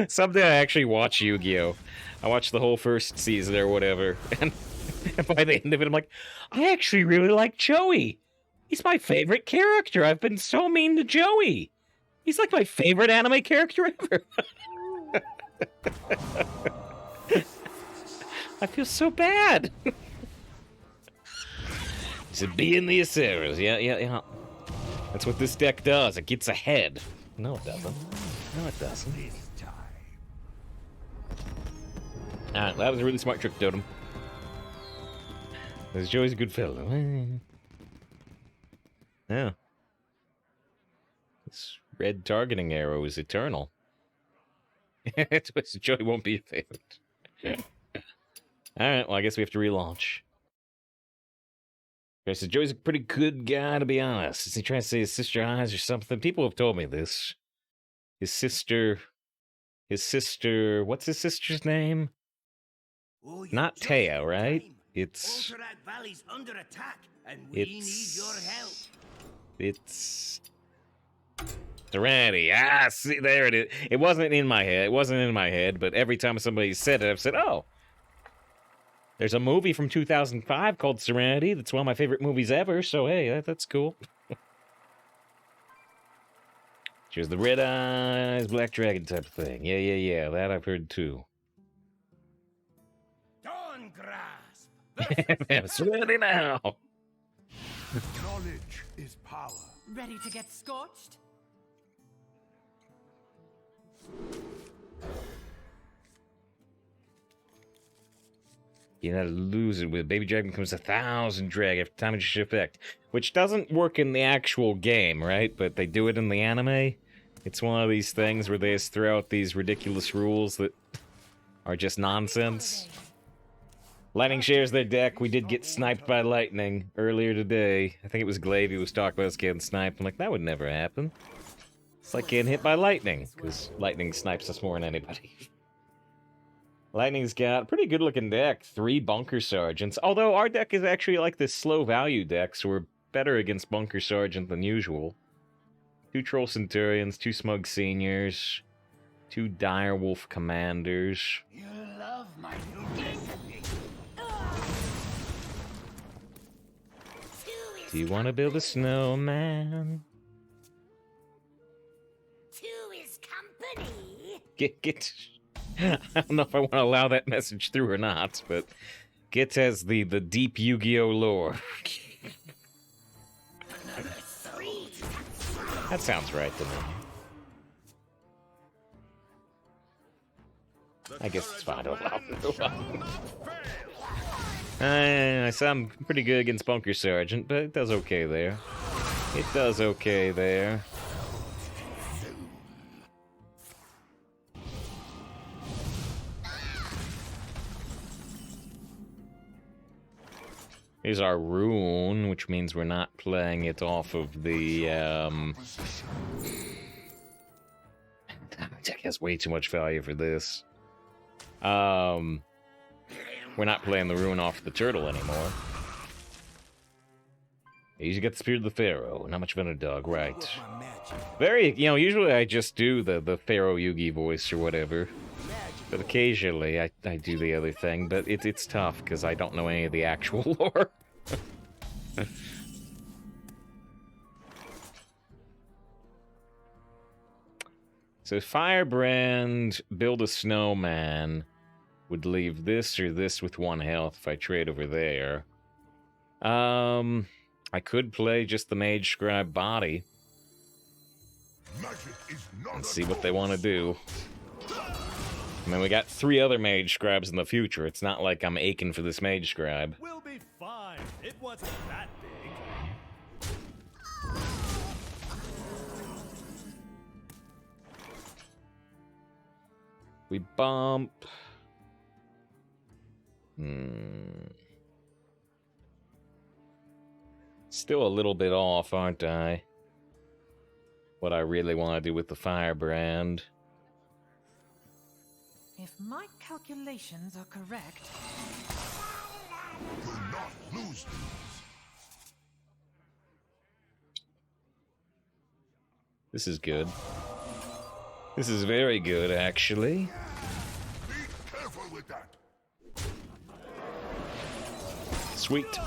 [SPEAKER 1] someday I actually watch Yu-Gi-Oh! I watched the whole first season or whatever, and by the end of it, I'm like, I actually really like Joey. He's my favorite character. I've been so mean to Joey. He's like my favorite anime character ever. I feel so bad. To be in the Aceras. Yeah. That's what this deck does. It gets ahead. No, it doesn't. No, it doesn't. Alright, that was a really smart trick, Totem. Because Joey's a good fellow. Yeah. This red targeting arrow is eternal. Joey won't be a favorite. Alright, well, I guess we have to relaunch. Okay, so Joey's a pretty good guy, to be honest. Is he trying to say his sister eyes or something? People have told me this. His sister... What's his sister's name?
[SPEAKER 7] Oh,
[SPEAKER 1] Not
[SPEAKER 7] just
[SPEAKER 1] Taya,
[SPEAKER 7] in
[SPEAKER 1] right?
[SPEAKER 7] time.
[SPEAKER 1] It's...
[SPEAKER 7] Alterac Valley's under attack, and we need your help.
[SPEAKER 1] It's... Serenity. Ah, see, there it is. It wasn't in my head. But every time somebody said it, I've said, oh. There's a movie from 2005 called Serenity. That's one of my favorite movies ever, so hey, that's cool. She's the red eyes, black dragon type of thing. Yeah, that I've heard too.
[SPEAKER 7] Dawn grasp.
[SPEAKER 1] It's ready now.
[SPEAKER 3] Knowledge is power.
[SPEAKER 2] Ready to get scorched?
[SPEAKER 1] You're not a loser. With Baby Dragon becomes 1,000 drag after time of effect, which doesn't work in the actual game, right? But they do it in the anime. It's one of these things where they just throw out these ridiculous rules that are just nonsense. Lightning shares their deck. We did get sniped by lightning earlier today. I think it was Glavy was talking about us getting sniped. I'm like, that would never happen. It's like getting hit by lightning, because lightning snipes us more than anybody. Lightning's got a pretty good looking deck. 3 Bunker Sergeants. Although our deck is actually like this slow value deck, so we're better against Bunker Sergeant than usual. 2 Troll Centurions, 2 Smug Seniors, 2 Direwolf Commanders.
[SPEAKER 7] You love my new recipe.
[SPEAKER 1] Do you want to build a snowman?
[SPEAKER 4] 2 is company.
[SPEAKER 1] Get. I don't know if I want to allow that message through or not, but Git has the deep Yu-Gi-Oh lore. That sounds right to me. I guess it's fine. I said I'm pretty good against Bunker Sergeant, but it does okay there. It does okay there. Here's our Rune, which means we're not playing it off of the, Deck has way too much value for this. We're not playing the Rune off the turtle anymore. You get the Spirit of the Pharaoh, not much of an underdog, right. Very, you know, usually I just do the Pharaoh Yugi voice or whatever. But occasionally I do the other thing, but it's tough because I don't know any of the actual lore. So Firebrand, build a snowman, would leave this or this with 1 health if I trade over there. I could play just the Magescribe body. And see what they want to do. I mean, we got 3 other Magescribes in the future. It's not like I'm aching for this Magescribe.
[SPEAKER 5] We'll be fine. It wasn't that big.
[SPEAKER 1] We bump. Still a little bit off, aren't I? What I really want to do with the Firebrand.
[SPEAKER 2] If my calculations are correct,
[SPEAKER 3] Do not lose these.
[SPEAKER 1] This is good. This is very good, actually.
[SPEAKER 3] Be careful with that.
[SPEAKER 1] Sweet.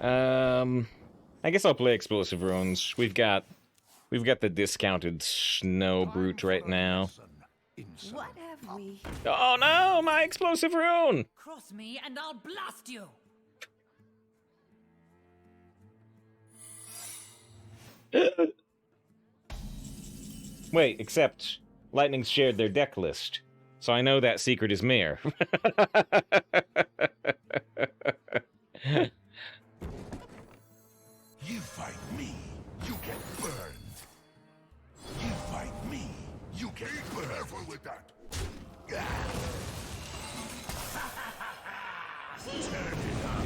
[SPEAKER 1] I guess I'll play explosive runes. We've got the discounted snow brute right now.
[SPEAKER 4] What have we?
[SPEAKER 1] Oh no, my explosive rune!
[SPEAKER 2] Cross me and I'll blast you.
[SPEAKER 1] Wait, except Lightning's shared their deck list, so I know that secret is Mir.
[SPEAKER 3] You fight me, you get burned. You fight me, you get burned. Be careful with that. Turn it up.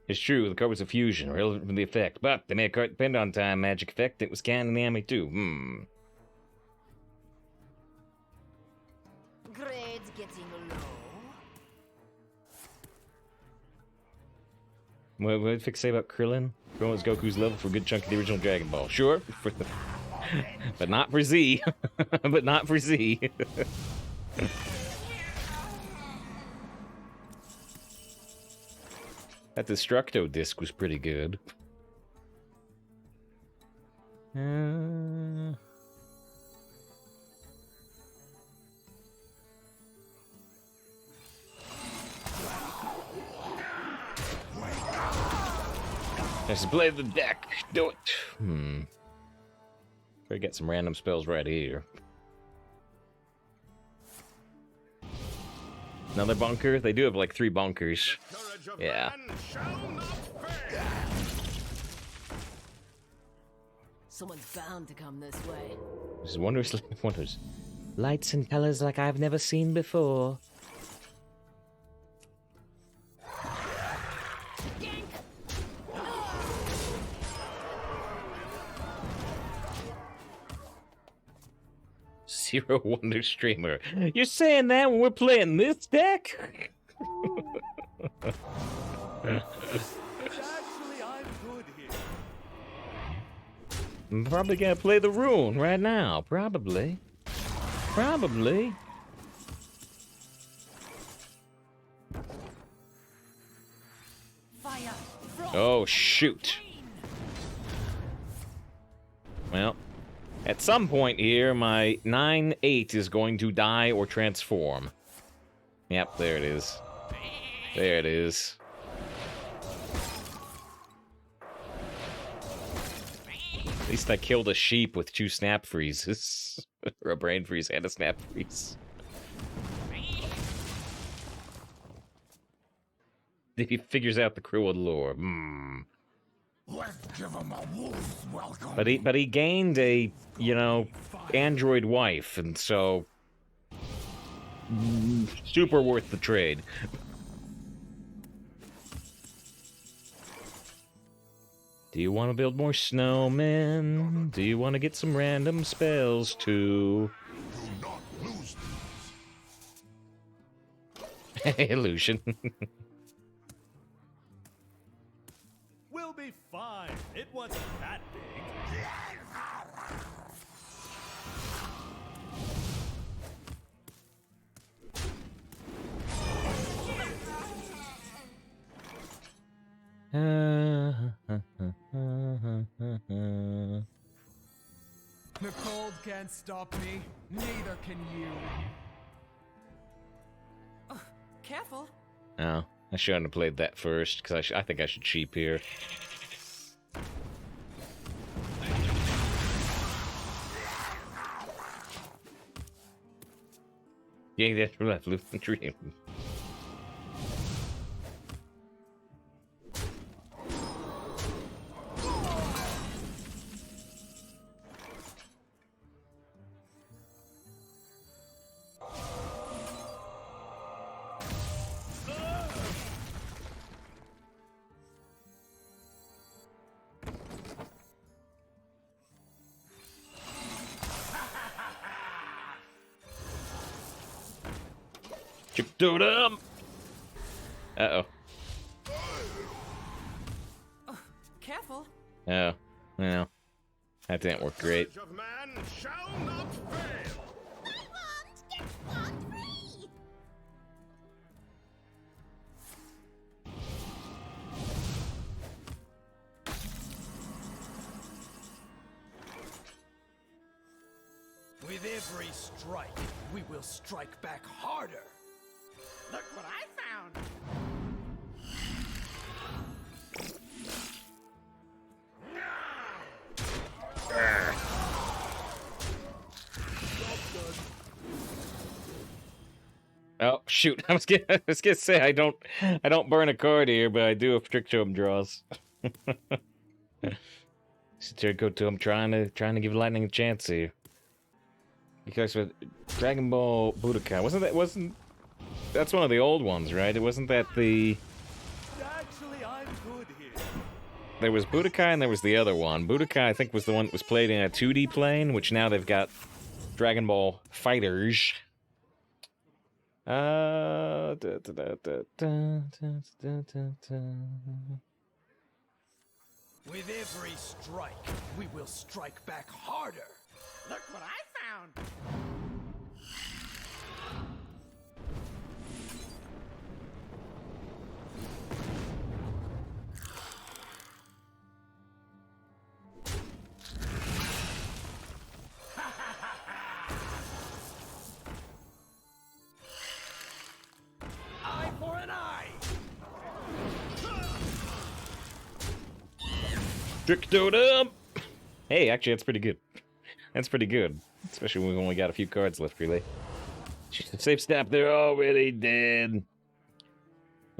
[SPEAKER 1] It's true, the card was a fusion, relevant from the effect, but they made a card depend on time magic effect that was canned in the anime too.
[SPEAKER 4] Grades getting low.
[SPEAKER 1] What did Fix say about Krillin? Krillin was Goku's level for a good chunk of the original Dragon Ball. Sure, but not for Z. But not for Z. That Destructo disc was pretty good. Let's play the deck. Do it. Better get some random spells right here. Another bunker? They do have like 3 bunkers. Yeah.
[SPEAKER 4] Someone's bound to come this way.
[SPEAKER 1] This is wondrous wonders. Lights and colors like I've never seen before. Zero Wonder Streamer. You're saying that when we're playing this deck?
[SPEAKER 5] Actually, I'm good here.
[SPEAKER 1] I'm probably gonna play the rune right now. Probably. Probably.
[SPEAKER 2] Fire. Frost.
[SPEAKER 1] Oh, shoot. Well, at some point here, my 9/8 is going to die or transform. Yep, there it is. There it is. At least I killed a sheep with 2 snap freezes. Or a brain freeze and a snap freeze. If he figures out the cruel lore.
[SPEAKER 3] Let's give him a wolf's welcome.
[SPEAKER 1] But he gained a, android wife, and so super worth the trade. Do you want to build more snowmen? Do you want to get some random spells too?
[SPEAKER 3] Do not lose
[SPEAKER 1] Hey, Lucian.
[SPEAKER 5] We'll be fine. It wasn't that big. The cold can't stop me. Neither can you.
[SPEAKER 2] Careful.
[SPEAKER 1] Oh, I shouldn't have played that first, because I think I should cheap here. Yeah, that's right, Lucian Dream. Chip Totem! Uh-oh. Oh, well, that didn't work great.
[SPEAKER 3] Of man shall not fail.
[SPEAKER 4] Get one free!
[SPEAKER 5] With every strike, we will strike back harder.
[SPEAKER 7] Look what I found.
[SPEAKER 1] Oh shoot! I was gonna say I don't burn a card here, but I do have trick totem draws. Sit there, go to him, trying to give Lightning a chance here. Because with Dragon Ball Budokai, that's one of the old ones, right? It wasn't that the.
[SPEAKER 5] Actually, I'm good here.
[SPEAKER 1] There was Budokai and there was the other one. Budokai, I think, was the one that was played in a 2D plane, which now they've got Dragon Ball Fighters.
[SPEAKER 5] With every strike, we will strike back harder.
[SPEAKER 7] Look what I found.
[SPEAKER 5] Eye for an eye.
[SPEAKER 1] Trick Totem! Hey, actually, that's pretty good. That's pretty good. Especially when we've only got a few cards left, really. Safe step, they're already dead.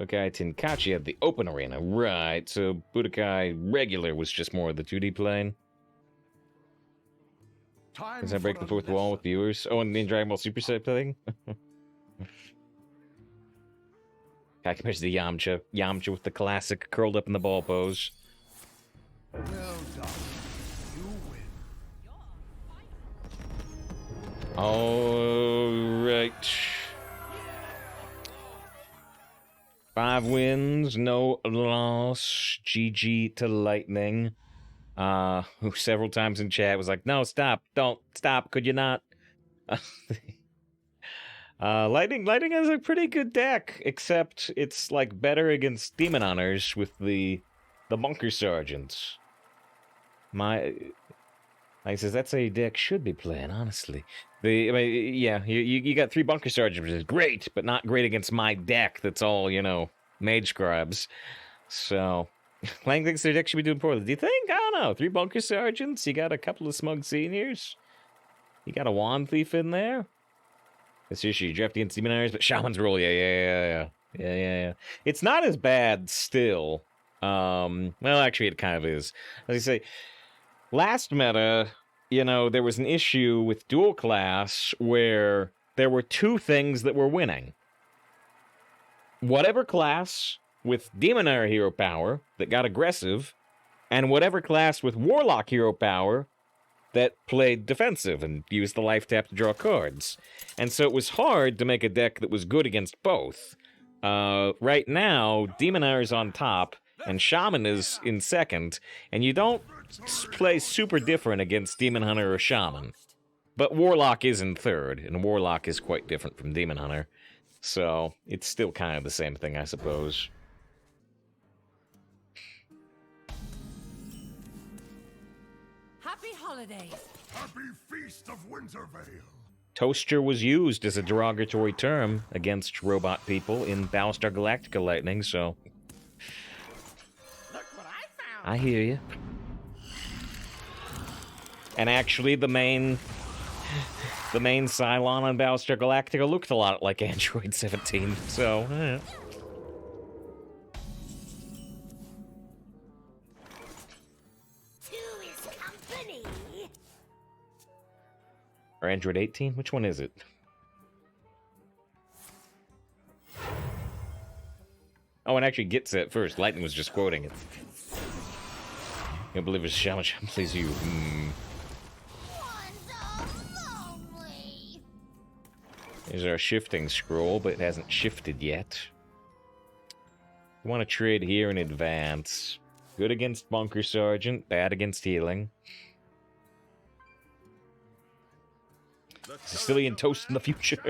[SPEAKER 1] Okay, Tenkaichi had the open arena, right. So Budokai regular was just more of the 2D plane. Does that break the fourth wall with viewers? Oh, and the Dragon Ball Super Set thing? Guy compares to the Yamcha with the classic curled up in the ball pose.
[SPEAKER 3] Well done. You win.
[SPEAKER 1] Alright. 5 wins, no loss. GG to Lightning. Who several times in chat was like, no, stop, don't, stop, could you not? Lightning has a pretty good deck, except it's like better against Demon Hunters with the Bunker Sergeants. He says that's how your deck should be playing, honestly. You got 3 Bunker Sergeants, which is great, but not great against my deck that's all, Magescribes. So, Lang thinks their deck should be doing poorly. Do you think? I don't know. 3 Bunker Sergeants, you got a couple of Smug Seniors. You got a Wand Thief in there. It's usually draft against Demon Hunters, but Shaman's rule, yeah. It's not as bad still. Well, actually, it kind of is. As I say, last meta, there was an issue with dual class where there were 2 things that were winning. Whatever class with Demon Hunter hero power that got aggressive, and whatever class with Warlock hero power that played defensive and used the life tap to draw cards. And so it was hard to make a deck that was good against both. Right now, Demon Hunter's on top, and Shaman is in second, and you don't play super different against Demon Hunter or Shaman. But Warlock is in third, and Warlock is quite different from Demon Hunter. So, it's still kind of the same thing, I suppose.
[SPEAKER 4] Happy holidays.
[SPEAKER 3] Happy Feast of Wintervale.
[SPEAKER 1] Toaster was used as a derogatory term against robot people in Battlestar Galactica Lightning, so...
[SPEAKER 7] Look what I found.
[SPEAKER 1] I hear you. And actually, the main Cylon on Battlestar Galactica looked a lot like Android 17, so...
[SPEAKER 4] Two is company.
[SPEAKER 1] Or Android 18? Which one is it? Oh, and actually gets it first. Lightning was just quoting it. Can't believe it's Shaman please you. There's our shifting scroll, but it hasn't shifted yet. We want to trade here in advance. Good against Bunker Sergeant, bad against healing. Sicilian toast in the future.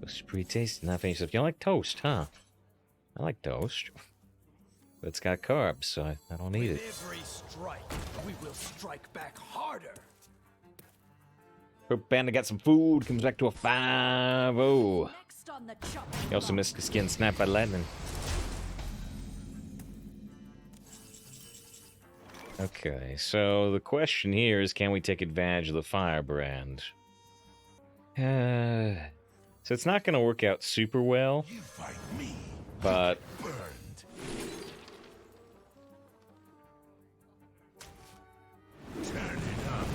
[SPEAKER 1] Spree taste, nothing. You don't like toast, huh? I like toast. But it's got carbs, so I don't eat it.
[SPEAKER 5] With every strike, we will strike back harder.
[SPEAKER 1] Hope Panda got some food, comes back to a 5-0.
[SPEAKER 4] Next on the chop.
[SPEAKER 1] He also missed his skin snapped by lightning. Okay, so the question here is, can we take advantage of the firebrand? So it's not going to work out super well,
[SPEAKER 3] You fight me.
[SPEAKER 1] but
[SPEAKER 3] Burned. Turn it up.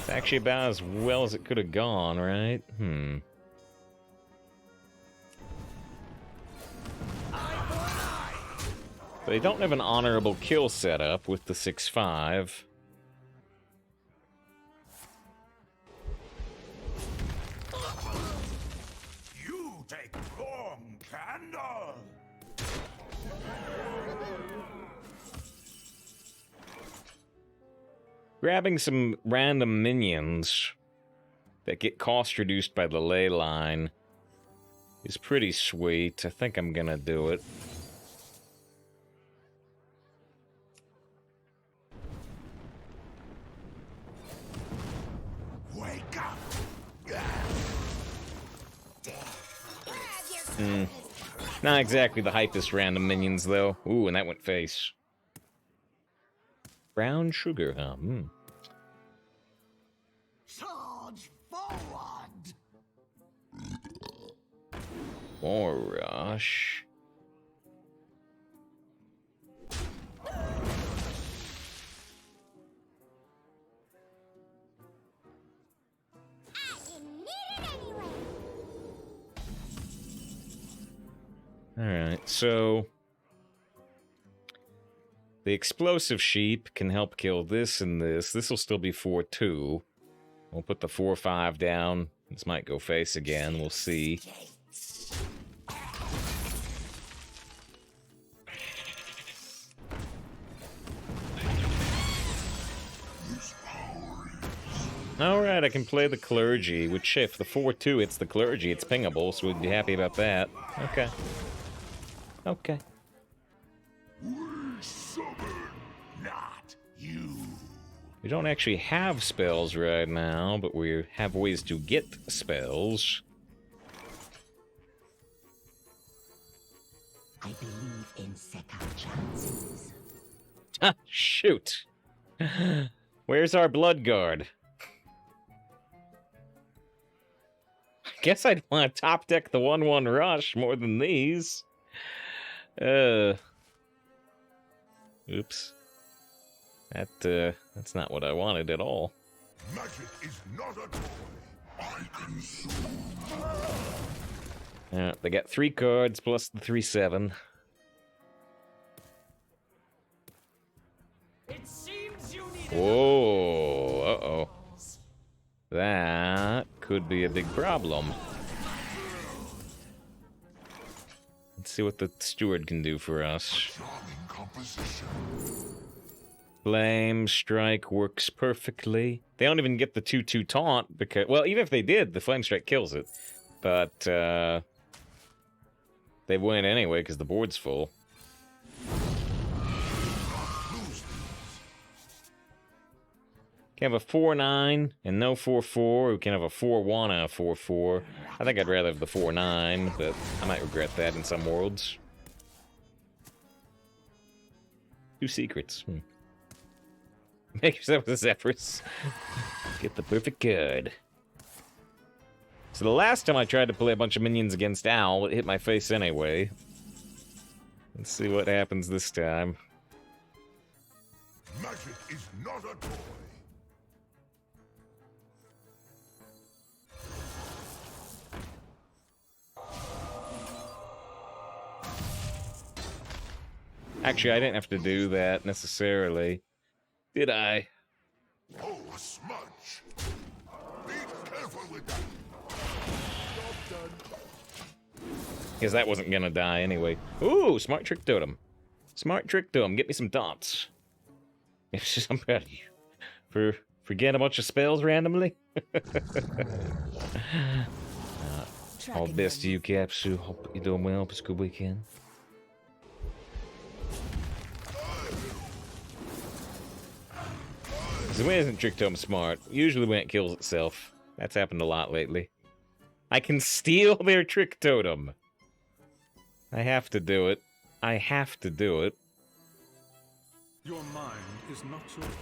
[SPEAKER 1] it's actually about as well as it could have gone, right? They don't have an honorable kill setup with the 6-5.
[SPEAKER 3] You take long candle.
[SPEAKER 1] Grabbing some random minions that get cost reduced by the ley line is pretty sweet. I think I'm gonna do it.
[SPEAKER 3] Wake up.
[SPEAKER 1] Not exactly the hypest random minions, though. Ooh, and that went face. Brown sugar, huh?
[SPEAKER 7] Charge forward.
[SPEAKER 1] More rush. Alright, so the explosive sheep can help kill this and this. This will still be 4-2. We'll put the 4-5 down. This might go face again. We'll see. Alright, I can play the clergy, which if the 4-2 hits the clergy, it's pingable, so we'd be happy about that. Okay. Okay.
[SPEAKER 3] We summon, not you.
[SPEAKER 1] We don't actually have spells right now, but we have ways to get spells.
[SPEAKER 7] I believe in second chances.
[SPEAKER 1] Ah, shoot! Where's our blood guard? I guess I'd want to top deck the 1-1 rush more than these. Oops. That's not what I wanted at all.
[SPEAKER 3] Magic is not a toy. I consume.
[SPEAKER 1] They got 3 cards plus the 3-7.
[SPEAKER 2] It seems you need
[SPEAKER 1] Whoa, uh-oh. That could be a big problem. Let's see what the steward can do for us.
[SPEAKER 3] Charming composition.
[SPEAKER 1] Flame Strike works perfectly. They don't even get the 2-2 taunt because, well, even if they did, the Flame Strike kills it. But, they win anyway because the board's full. Can have a 4-9 and no 4-4. We can have a 4-1 and a 4-4. I think I'd rather have the 4-9, but I might regret that in some worlds. 2 secrets. Make yourself a Zephyrus. Get the perfect card. So the last time I tried to play a bunch of minions against Owl, it hit my face anyway. Let's see what happens this time.
[SPEAKER 3] Magic is not a toy.
[SPEAKER 1] Actually, I didn't have to do that necessarily. Did I?
[SPEAKER 3] Oh, a smudge. Be careful with that.
[SPEAKER 1] Because that wasn't gonna die anyway. Ooh, smart trick totem. Smart trick totem. Get me some dots. It's just, I'm proud of you. For getting a bunch of spells randomly. All the best to you, Capsu. Hope you're doing well. It's a good weekend. So when isn't trick totem smart? Usually when it kills itself. That's happened a lot lately. I can steal their trick totem. I have to do it. I have to do it.
[SPEAKER 3] Your mind is not your own.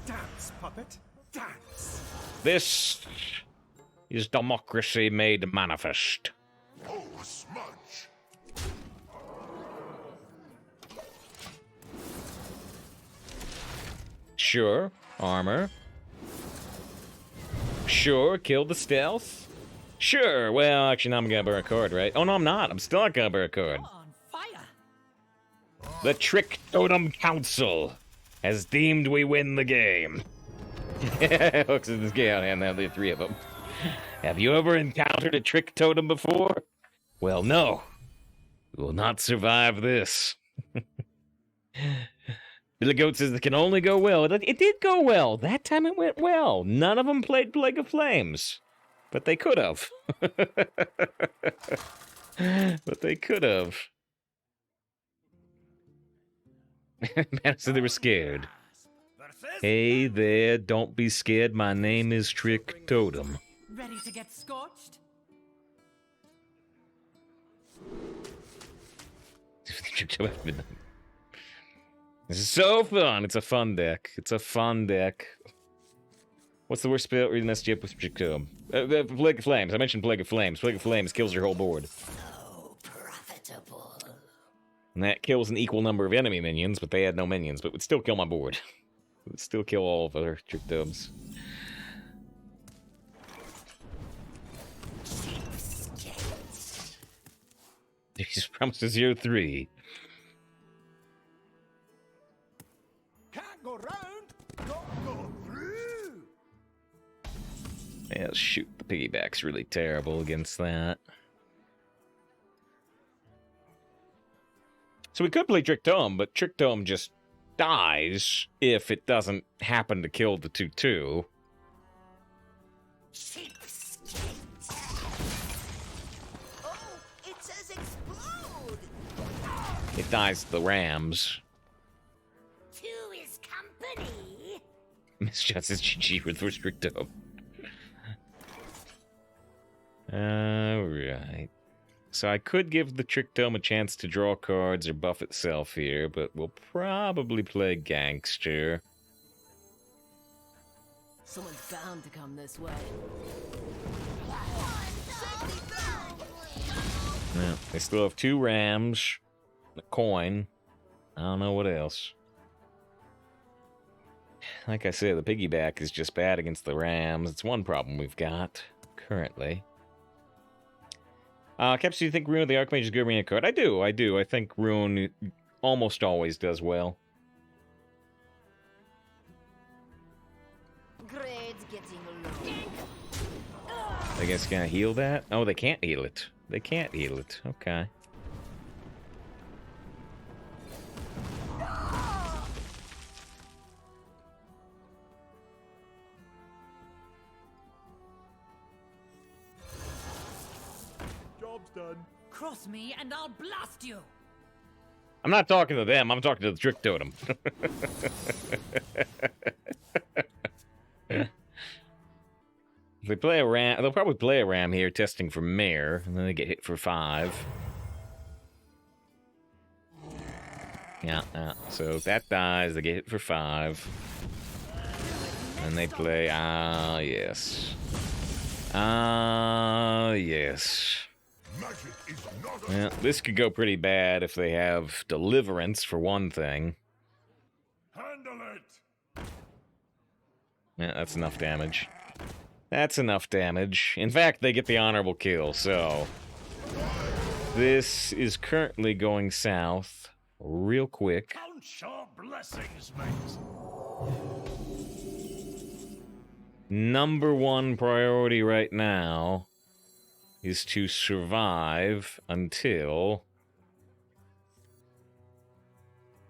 [SPEAKER 3] Dance, puppet, dance.
[SPEAKER 1] This is democracy made manifest.
[SPEAKER 3] Oh, smudge.
[SPEAKER 1] Sure, armor. Sure, kill the stealth. Sure, well, actually, now I'm gonna burn a card, right? Oh, no, I'm not. I'm still not gonna burn a card.
[SPEAKER 2] On fire.
[SPEAKER 1] The Trick Totem Council has deemed we win the game. Looks at this guy out, and now there are 3 of them. Have you ever encountered a Trick Totem before? Well, no. We will not survive this. Billy Goat says it can only go well. It did go well. That time it went well. None of them played Plague of Flames. But they could have. But they could have. Man said they were scared. Hey there, don't be scared. My name is Trick Totem.
[SPEAKER 2] Ready to get scorched?
[SPEAKER 1] This is so fun. It's a fun deck. It's a fun deck. What's the worst spell reading this jip with Trick Totem? Plague of Flames. I mentioned Plague of Flames. Plague of Flames kills your whole board.
[SPEAKER 4] So profitable.
[SPEAKER 1] And that kills an equal number of enemy minions, but they had no minions, but would still kill my board. It would still kill all of other Trick Totems. He's promised a 0-3.
[SPEAKER 3] Can't go round, don't go through.
[SPEAKER 1] Yeah, shoot, the piggyback's really terrible against that. So we could play Trick Totem, but Trick Totem just dies if it doesn't happen to kill the 2/2.
[SPEAKER 4] Oh, it says explode.
[SPEAKER 1] It dies to the Rams.
[SPEAKER 4] 2 is company.
[SPEAKER 1] Miss Justice GG with first Trick Totem. Alright. So I could give the Trick Totem a chance to draw cards or buff itself here, but we'll probably play Gangster.
[SPEAKER 2] Someone's bound to come this way.
[SPEAKER 1] Yeah, they still have 2 Rams, a coin. I don't know what else. Like I said, the piggyback is just bad against the Rams. It's one problem we've got currently. Caps, do you think Rune of the Archmage is good arena card? I do. I think Rune almost always does well.
[SPEAKER 4] Great getting along.
[SPEAKER 1] I guess gonna heal that? Oh, they can't heal it. They can't heal it. Okay.
[SPEAKER 3] Job's done.
[SPEAKER 2] Cross me and I'll blast you.
[SPEAKER 1] I'm not talking to them. I'm talking to the Trick Totem. If they play a ram, they'll probably play a ram here, testing for mare, and then they get hit for 5. Yeah. So if that dies, they get hit for 5. And they play, yes. Yes.
[SPEAKER 3] Magic is not a
[SPEAKER 1] Yeah, this could go pretty bad if they have Deliverance, for one thing.
[SPEAKER 3] handle it.
[SPEAKER 1] Yeah, that's enough damage. That's enough damage. In fact, they get the honorable kill, so... This is currently going south real quick.
[SPEAKER 3] Count your blessings, mate.
[SPEAKER 1] number one priority right now is to survive until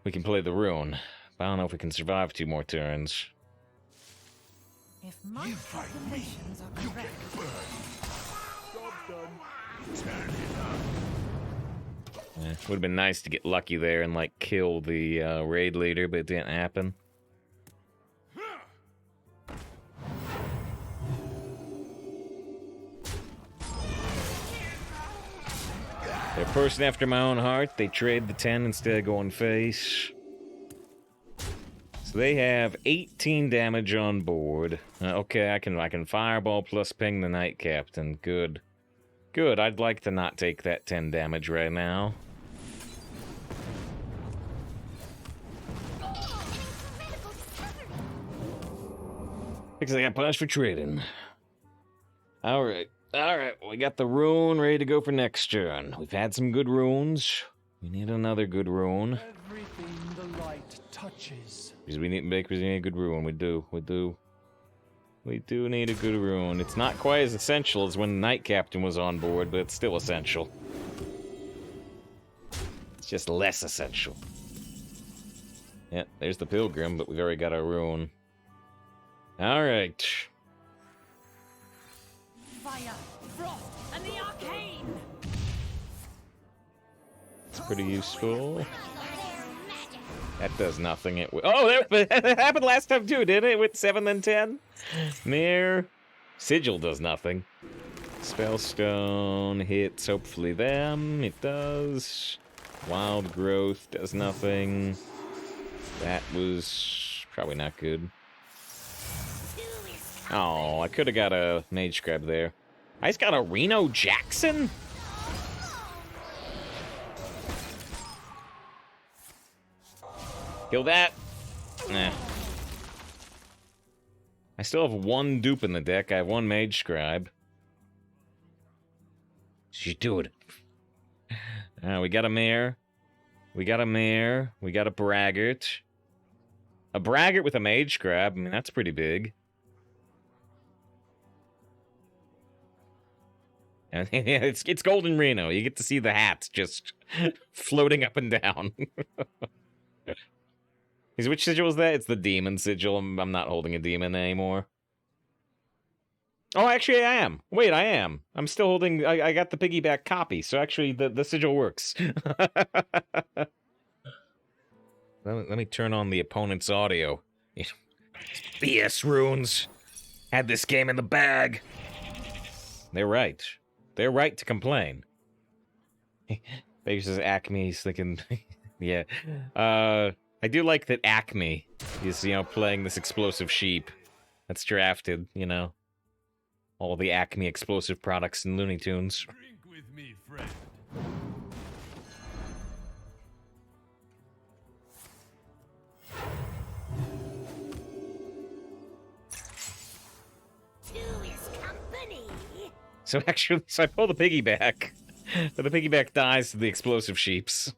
[SPEAKER 1] we can play the Rune. But I don't know if we can survive 2 more turns.
[SPEAKER 4] If my calculations are
[SPEAKER 3] You
[SPEAKER 4] correct,
[SPEAKER 3] get burned. Turn it up.
[SPEAKER 1] Would have been nice to get lucky there and, like, kill the raid leader, but it didn't happen. They're a person after my own heart. They trade the 10 instead of going face. So they have 18 damage on board. Okay, I can fireball plus ping the Knight Captain. Good. Good, I'd like to not take that 10 damage right now. Because I got punished for trading. Alright, we got the Rune ready to go for next turn. We've had some good runes. We need another good rune.
[SPEAKER 5] Everything the light touches.
[SPEAKER 1] Because we need a good rune. We do need a good rune. It's not quite as essential as when the Knight Captain was on board, but it's still essential. It's just less essential. Yeah, there's the Pilgrim, but we've already got our rune. Alright.
[SPEAKER 4] fire, frost, and the arcane!
[SPEAKER 1] It's pretty useful. That does nothing. That happened last time too, didn't it? With 7 and 10? Mirror. Sigil does nothing. Spellstone hits, hopefully them. It does. Wild Growth does nothing. That was probably not good. Oh, I could have got a Magescribe there. I just got a Reno Jackson? Kill that. Nah. I still have 1 dupe in the deck. I have 1 Magescribe. She's doing it. We got a mare. We got a mare. We got a braggart. A braggart with a Magescribe. I mean, that's pretty big. And it's Golden Reno. You get to see the hats just floating up and down. Which sigil is that? It's the demon sigil. I'm not holding a demon anymore. Oh, actually, I am. Wait, I am. I'm still holding... I got the piggyback copy, so actually the sigil works. Let me turn on the opponent's audio. BS runes. Had this game in the bag. They're right. They're right to complain. Baby says Acme. He's thinking... yeah. I do like that Acme is, playing this explosive sheep that's drafted, all the Acme explosive products in Looney Tunes.
[SPEAKER 3] Drink with me, friend.
[SPEAKER 1] So actually, I pull the piggyback, but the piggyback dies to the explosive sheeps.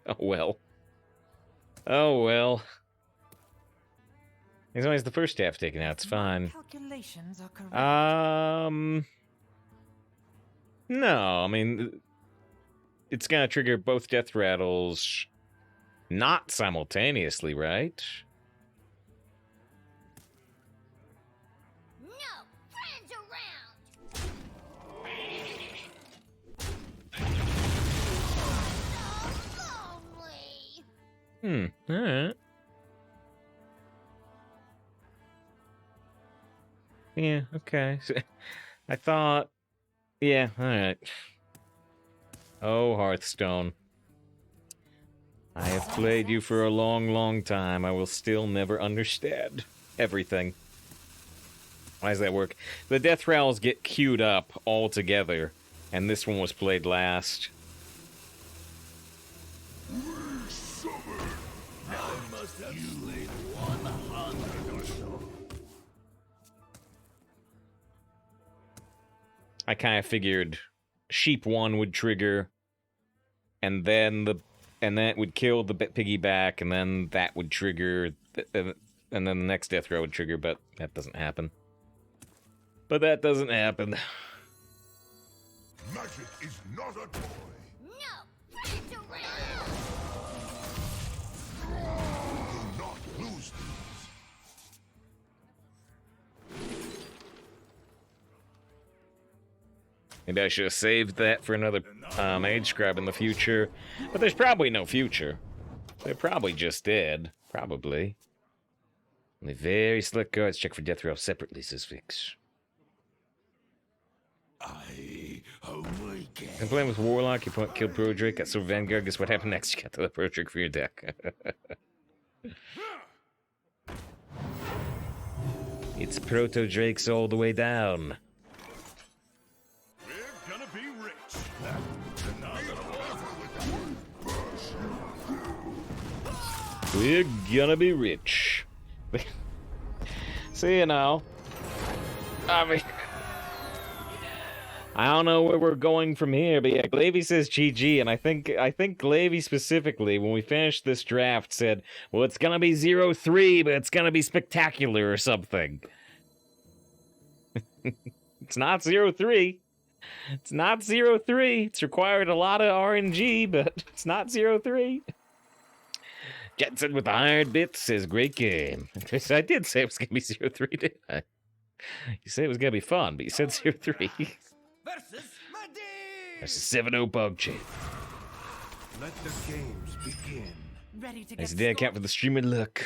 [SPEAKER 1] Oh well. Oh well. As long as the first half taken out, it's fine.
[SPEAKER 4] Calculations are correct.
[SPEAKER 1] No, I mean, it's gonna trigger both death rattles not simultaneously, right?
[SPEAKER 4] No friends around! So lonely!
[SPEAKER 1] Alright. Yeah, okay. So, I thought... Yeah, alright. Oh, Hearthstone. I have played you for a long, long time. I will still never understand everything. Why does that work? The death rattles get queued up all together, and this one was played last. I kind of figured sheep 1 would trigger, and then that would kill the piggyback, and then that would trigger and then the next death row would trigger, but that doesn't happen. But that doesn't happen.
[SPEAKER 3] Magic is not a toy.
[SPEAKER 4] No! It's a real!
[SPEAKER 3] Do not lose these.
[SPEAKER 1] Maybe I should have saved that for another Magescribe in the future. But there's probably no future. They're probably just dead. Probably. Only very select cards check for death row separately, says Vix. I'm playing with Warlock, you killed Pro Drake, got Silver Vanguard, guess what happened next? You got the Pro Drake for your deck. It's Proto Drakes all the way down.
[SPEAKER 3] We're gonna be rich.
[SPEAKER 1] We're gonna be rich. See, you know. I mean, I don't know where we're going from here, but yeah, Glavy says GG, and I think Glavy specifically, when we finished this draft, said, well, it's gonna be 0-3, but it's gonna be spectacular or something. It's not 0-3. It's not 0-3. It's required a lot of RNG, but it's not 0-3. Jetson with the hired bits says, great game. I did say it was gonna be 0-3, didn't I? You said it was gonna be fun, but you said 0-3.
[SPEAKER 5] Versus Mage!
[SPEAKER 1] That's a 7-0 bug chain.
[SPEAKER 6] Let the games begin.
[SPEAKER 4] Ready to
[SPEAKER 1] Nice
[SPEAKER 4] get
[SPEAKER 1] day, Cap, for the streaming look.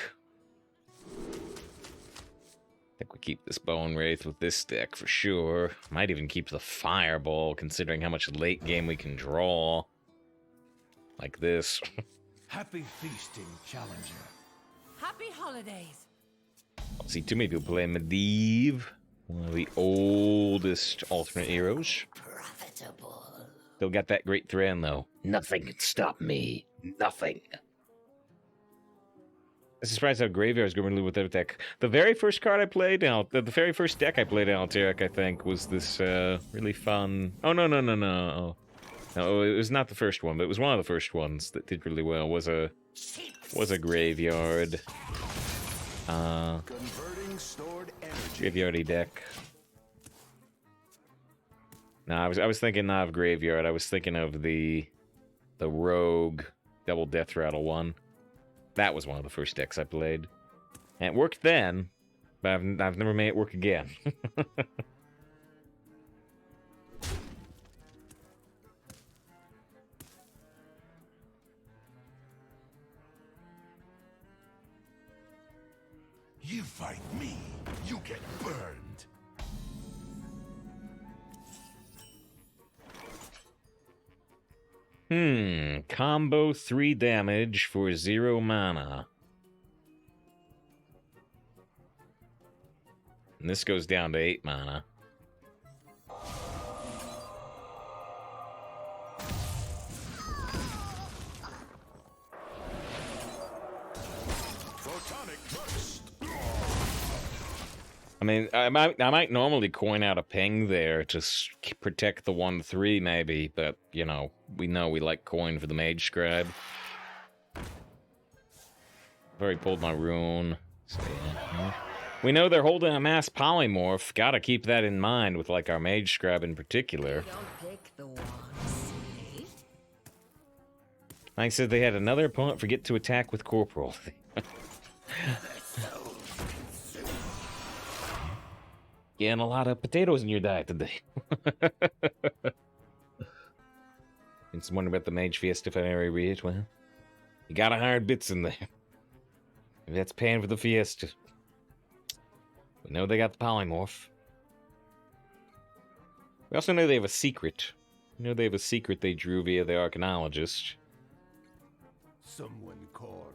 [SPEAKER 1] I think we keep this Bone Wraith with this deck for sure. Might even keep the Fireball, considering how much late game we can draw. Like this.
[SPEAKER 6] Happy feasting, challenger.
[SPEAKER 4] Happy holidays!
[SPEAKER 1] I see too many people playing Medivh. One of the oldest alternate heroes.
[SPEAKER 4] Profitable.
[SPEAKER 1] Still got that great thread, though. Nothing can stop me. Nothing. I'm surprised how Graveyard's going really with that deck. The very first card I played, the very first deck I played in Alterac, I think, was this really fun... Oh, no. No, it was not the first one, but it was one of the first ones that did really well. Was a Graveyard.
[SPEAKER 6] Converting stored energy.
[SPEAKER 1] Graveyardy deck. No, I was thinking not of Graveyard. I was thinking of the Rogue Double Death Rattle one. That was one of the first decks I played. And it worked then, but I've never made it work again.
[SPEAKER 3] You fight me, you get burned.
[SPEAKER 1] Combo 3 damage for 0 mana. And this goes down to 8 mana. I mean, I might normally coin out a ping there to protect the 1-3 maybe, but, you know we like coin for the Magescribe. I've already pulled my Rune. So, yeah. We know they're holding a mass polymorph. Gotta keep that in mind with, like, our Magescribe in particular.
[SPEAKER 4] Don't pick the ones, eh?
[SPEAKER 1] Like I said, they had another opponent forget to attack with Corporal. Getting a lot of potatoes in your diet today. It's wondering about the Mage Fiesta if I ever read it. Well, you got 100 bits in there. Maybe that's paying for the Fiesta. We know they got the polymorph. We also know they have a secret. We know they have a secret they drew via the Archanologist.
[SPEAKER 6] Someone called.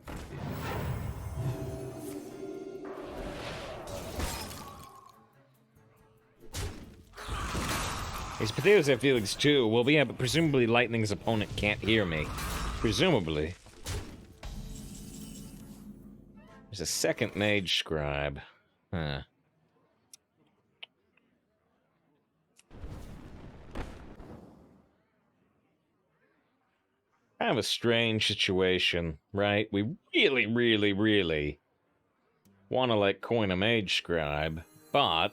[SPEAKER 1] These potatoes have feelings too. Well, yeah, but presumably Lightning's opponent can't hear me. Presumably. There's a second Magescribe. Huh. Kind of a strange situation, right? We really want to, like, coin a Magescribe, but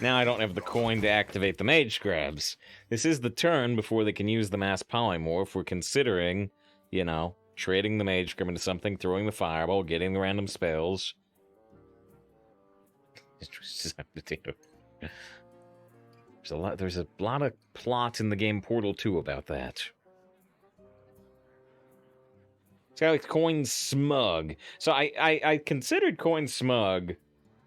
[SPEAKER 1] now I don't have the coin to activate the Magescribes. This is the turn before they can use the Mass Polymorph. We're considering, you know, trading the Magescribe into something, throwing the Fireball, getting the random spells. There's a lot of plot in the game Portal 2 about that. So I like Coin Smug. So I considered Coin Smug,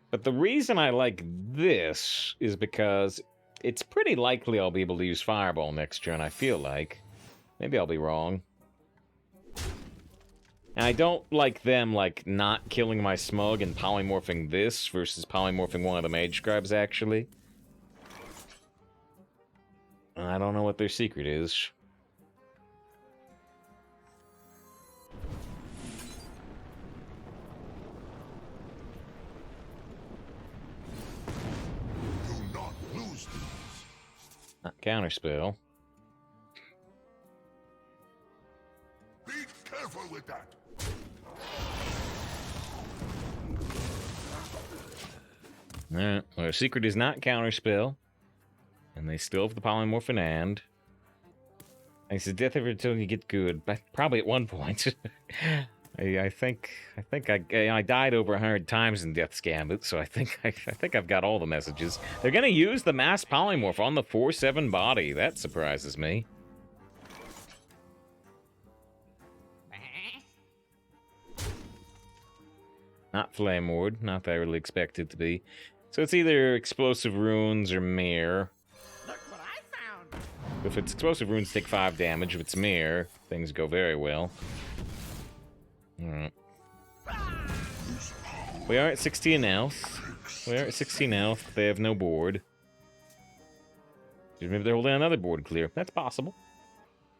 [SPEAKER 1] but the reason I like this is because it's pretty likely I'll be able to use Fireball next turn, I feel like. Maybe I'll be wrong. And I don't like them, like, not killing my Smug and polymorphing this versus polymorphing one of the Magescribes, actually. I don't know what their secret is.
[SPEAKER 3] Do not lose these.
[SPEAKER 1] Not counterspell.
[SPEAKER 3] Be careful with that.
[SPEAKER 1] Alright, well, their secret is not counterspell. And they still have the polymorph in hand. I said, death every time you get good, but probably at one point. I think I died over 100 times in Death's Gambit, so I think I've got all the messages. They're gonna use the mass polymorph on the 4/7 body. That surprises me. Not Flame Ward, not that I really expected it to be. So it's either Explosive Runes or Mirror.
[SPEAKER 2] Look what I found.
[SPEAKER 1] If it's Explosive Runes, take 5 damage. If it's Mirror, things go very well. Alright. We are at 16 health. We are at 16 health. They have no board. Maybe they're holding another board clear. That's possible.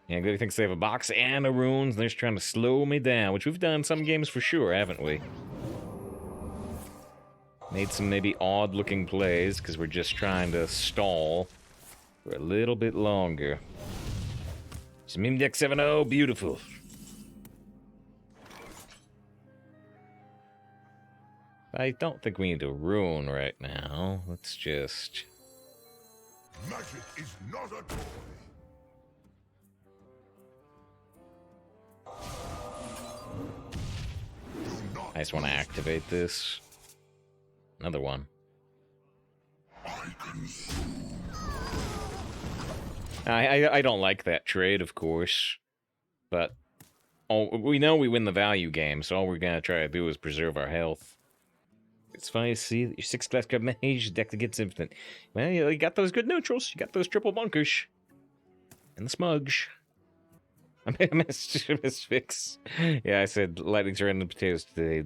[SPEAKER 1] Yeah, Glitty thinks they have a box and a runes, and they're just trying to slow me down, which we've done in some games for sure, haven't we? Made some maybe odd-looking plays, because we're just trying to stall for a little bit longer. Some Meme Deck 7-0, beautiful. I don't think we need a rune right now. Let's just...
[SPEAKER 3] Magic is not a toy.
[SPEAKER 1] I just want to activate this. Another one. I don't like that trade, of course. But we know we win the value game, so all we're going to try to do is preserve our health. It's funny to see that your 6-class grab mage deck that gets infinite. Well, you got those good neutrals. You got those triple bunkers. And the smudge. I missed Fix. Yeah, I said lightning's right in the potatoes today.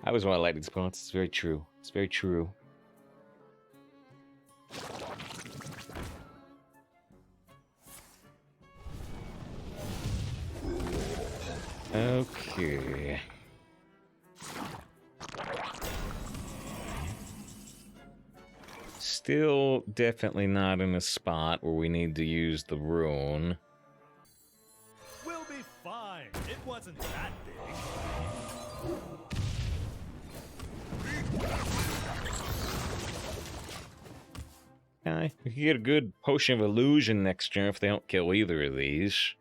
[SPEAKER 1] I was one of lightning's opponents. It's very true. It's very true. Okay. Still definitely not in a spot where we need to use the rune.
[SPEAKER 8] We'll be fine. It wasn't that big.
[SPEAKER 1] We can get a good potion of illusion next turn if they don't kill either of these.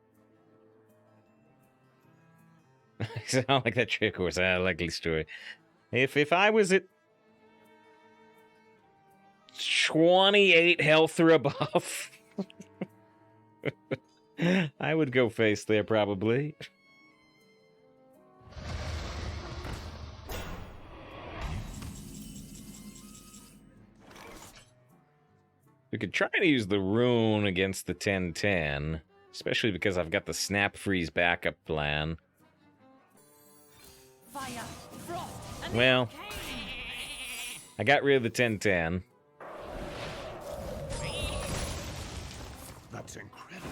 [SPEAKER 1] I sound like that trick horse. I like the story. If I was at 28 health or above, I would go face there probably. We could try to use the rune against the 10-10, especially because I've got the snap freeze backup plan.
[SPEAKER 4] Fire, frost, and
[SPEAKER 1] Well, I got rid of the 10-10.
[SPEAKER 6] That's incredible.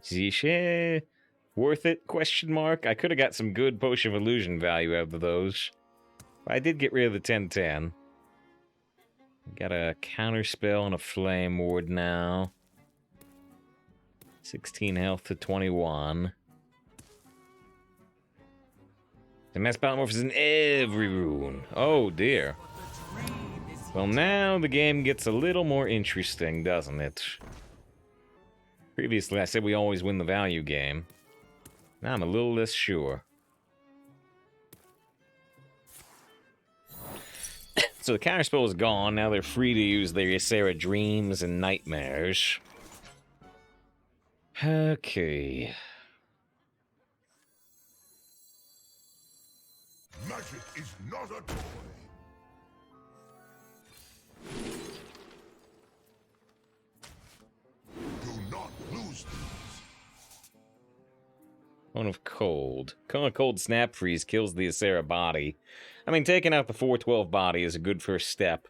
[SPEAKER 1] Zeesh, worth it? Question mark. I could have got some good potion of illusion value out of those. But I did get rid of the 10-10. Got a counter spell and a flame ward now. 16 health to 21. The mass polymorph is in every rune. Oh dear. Well, now the game gets a little more interesting, doesn't it? Previously, I said we always win the value game. Now I'm a little less sure. So the counterspell is gone. Now they're free to use their Ysera Dreams and Nightmares. Okay.
[SPEAKER 3] Magic is not a toy. Do not lose these.
[SPEAKER 1] Cone of Cold. Cone of Cold Snap Freeze kills the Ysera body. I mean, taking out the 412 body is a good first step.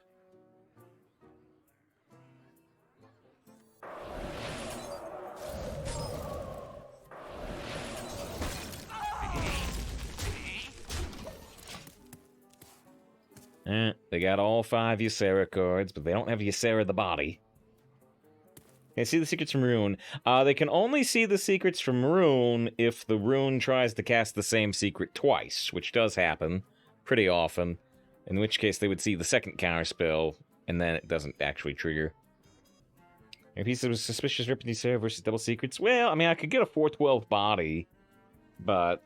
[SPEAKER 1] They got all 5 Ysera cards, but they don't have Ysera the body. Okay, see the secrets from Rune. They can only see the secrets from Rune if the Rune tries to cast the same secret twice, which does happen pretty often, in which case they would see the second counterspell, and then it doesn't actually trigger. A piece of suspicious Ripid Ysera versus double secrets. Well, I mean, I could get a 412 body, but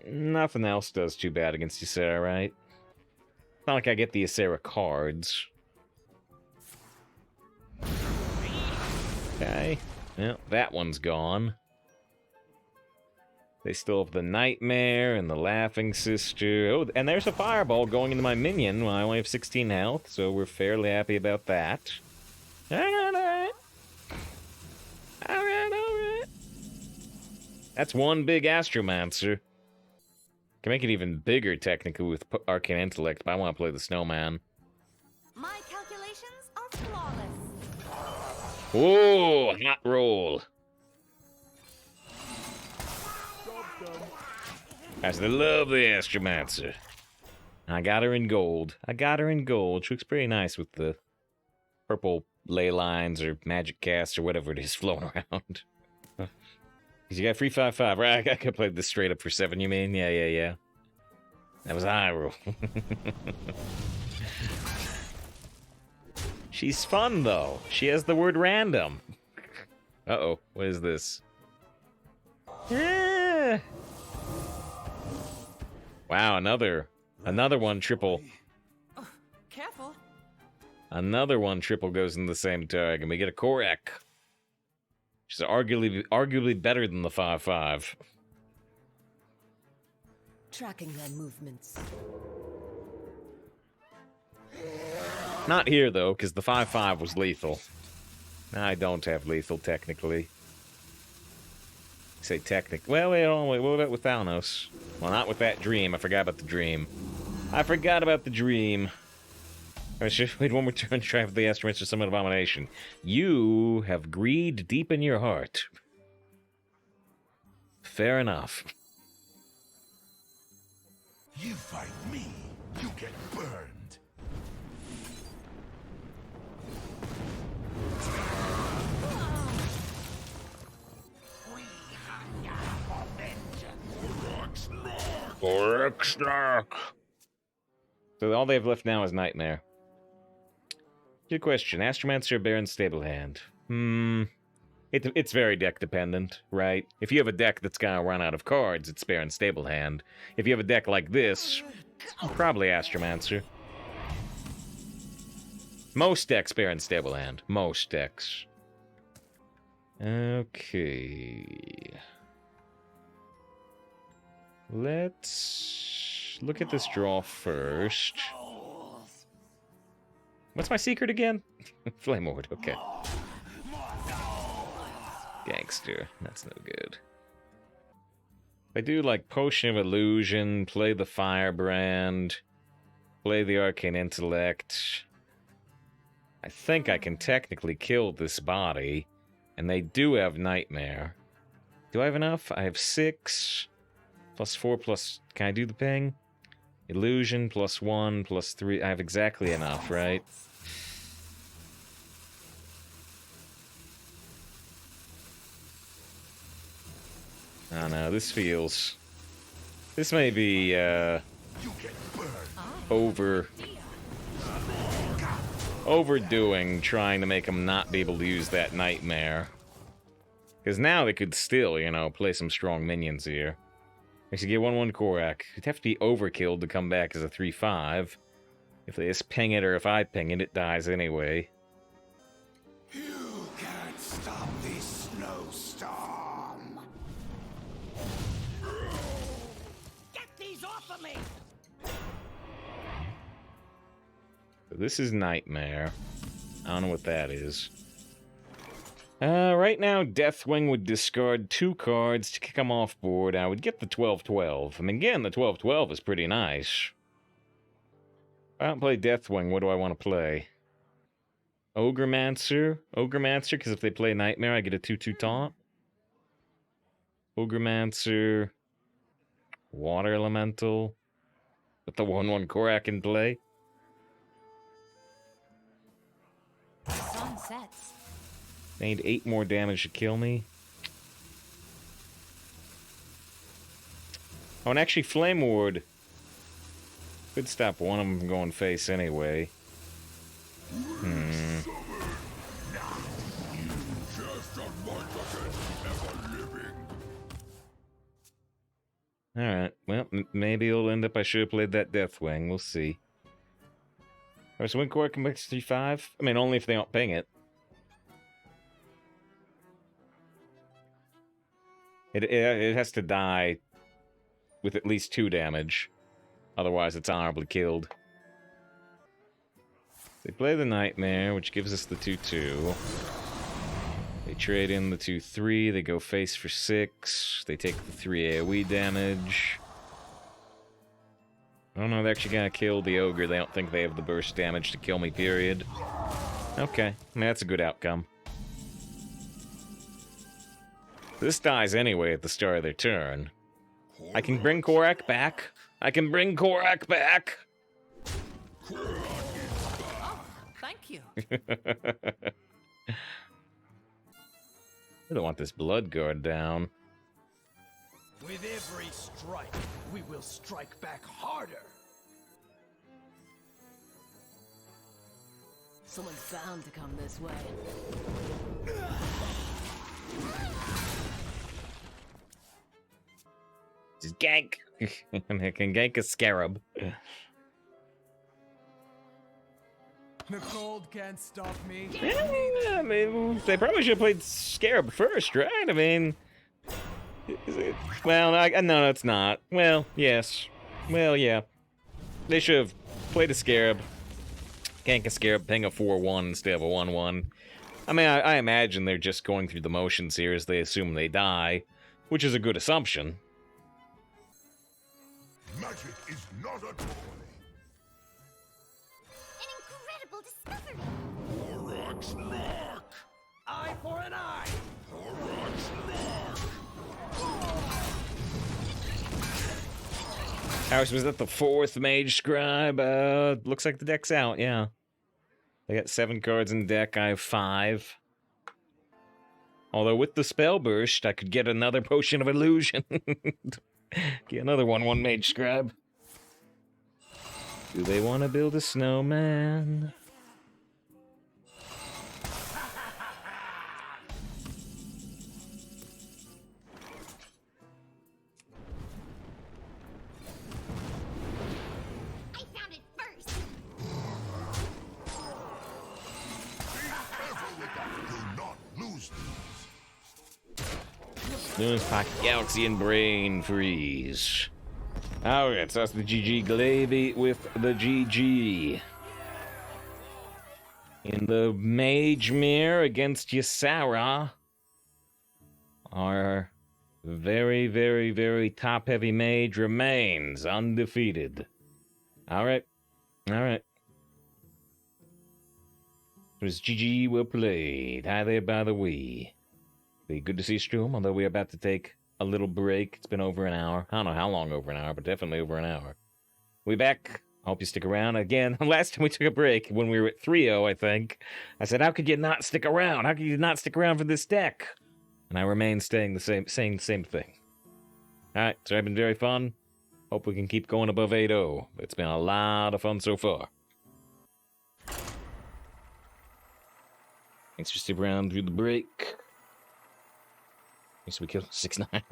[SPEAKER 1] nothing else does too bad against Ysera, right? It's not like I get the Ysera cards. Okay. Well, that one's gone. They still have the Nightmare and the Laughing Sister. Oh, and there's a Fireball going into my minion when I only have 16 health, so we're fairly happy about that. Alright. That's one big Astromancer. Can make it even bigger, technically, with Arcane Intellect, but I want to play the Snowman.
[SPEAKER 4] My calculations are flawless.
[SPEAKER 1] Whoa, hot roll. I love the Astromancer. I got her in gold. She looks pretty nice with the purple ley lines or magic cast or whatever it is floating around. You got free 5/5, right? I could play this straight up for 7, you mean? Yeah. That was a high roll. She's fun, though. She has the word random. Uh-oh, what is this? Wow, another one triple.
[SPEAKER 2] Oh, careful.
[SPEAKER 1] Another one triple goes in the same tag, and we get a Korek. She's arguably better than the 5/5.
[SPEAKER 4] Tracking their movements.
[SPEAKER 1] Not here, though, because the 5/5 was lethal. I don't have lethal, technically. I say technic. Well, wait, what about with Thanos? Well, not with that dream. I forgot about the dream. I should wait one more turn to try for the Astromancer Summon Abomination. You have greed deep in your heart. Fair enough.
[SPEAKER 3] You fight me, you get burned.
[SPEAKER 1] So all they have left now is Nightmare. Good question. Astromancer or Baron Stablehand? It's very deck dependent, right? If you have a deck that's gonna run out of cards, it's Baron Stablehand. If you have a deck like this, probably Astromancer. Most decks Baron Stablehand. Most decks. Okay. Let's look at this draw first. What's my secret again? Flame Ward, okay. Gangster, that's no good. I do like Potion of Illusion, play the Firebrand, play the Arcane Intellect. I think I can technically kill this body, and they do have Nightmare. Do I have enough? I have 6, plus 4, plus... Can I do the ping? Illusion, plus 1, plus 3. I have exactly enough, right? I don't know, this feels... This may be,
[SPEAKER 3] You get burned.
[SPEAKER 1] overdoing trying to make them not be able to use that Nightmare. Because now they could still, you know, play some strong minions here. They should get 1/1 Korak. It'd have to be overkill to come back as a 3/5. If they just ping it, or if I ping it, it dies anyway.
[SPEAKER 3] You can't stop this snowstorm.
[SPEAKER 7] Get these off of me!
[SPEAKER 1] So this is Nightmare. I don't know what that is. Right now, Deathwing would discard 2 cards to kick him off board. I would get the 12/12. I mean, again, the 12/12 is pretty nice. If I don't play Deathwing, what do I want to play? Ogremancer? Ogremancer, because if they play Nightmare, I get a 2/2 taunt. Ogremancer. Water Elemental. With the 1/1 Korak in play.
[SPEAKER 4] The sun sets.
[SPEAKER 1] They need 8 more damage to kill me. Oh, and actually, Flame Ward could stop one of them from going face anyway. Alright, well, maybe it'll end up I should have played that Deathwing. We'll see. Alright, so when Korak can make 3/5? I mean, only if they don't ping it. It has to die with at least 2 damage. Otherwise, it's honorably killed. They play the Nightmare, which gives us the 2/2. They trade in the 2/3. They go face for 6. They take the 3 AoE damage. Oh no, they're actually gonna kill the Ogre. They don't think they have the burst damage to kill me, period. Okay, I mean, that's a good outcome. This dies anyway at the start of their turn. I can bring Korak back. I can bring Korak back.
[SPEAKER 4] Thank you.
[SPEAKER 1] I don't want this Blood Guard down.
[SPEAKER 5] With every strike, we will strike back harder.
[SPEAKER 4] Someone's bound to come this way.
[SPEAKER 1] Just gank. And I can gank a Scarab.
[SPEAKER 5] The cold can't stop me.
[SPEAKER 1] Yeah, I mean, they probably should have played Scarab first, right? I mean, is it? Well, no, it's not. Well, yes. Well, yeah. They should have played a Scarab, gank a Scarab, ping a 4/1 instead of a 1/1. I mean, I imagine they're just going through the motions here as they assume they die, which is a good assumption.
[SPEAKER 3] Magic is not a toy.
[SPEAKER 4] An incredible discovery.
[SPEAKER 3] Korak's mark.
[SPEAKER 5] Eye for an eye.
[SPEAKER 3] Korak's mark.
[SPEAKER 1] House, was that the 4th Magescribe? Looks like the deck's out, yeah. They got 7 cards in the deck, I have 5. Although with the Spell Burst, I could get another Potion of Illusion. Get another 1/1 Magescribe. Do they want to build a snowman?
[SPEAKER 4] I found it first.
[SPEAKER 3] Do not lose these.
[SPEAKER 1] Snooze Pocket Galaxy and Brain Freeze. Alright, so that's the GG Glavy with the GG. In the Mage Mirror against Ysara, our very, very, very top-heavy mage remains undefeated. Alright. Alright. It was GG well played. Hi there, by the way. Be good to see you, Strom, although we're about to take a little break. It's been over an hour. I don't know how long over an hour, but definitely over an hour. We back. I hope you stick around. Again, last time we took a break, when we were at 3-0, I think, I said, how could you not stick around? How could you not stick around for this deck? And I remain saying the same thing. Alright, so it's been very fun. Hope we can keep going above 8-0. It's been a lot of fun so far. Thanks for sticking around through the break. Guess we killed 6-9.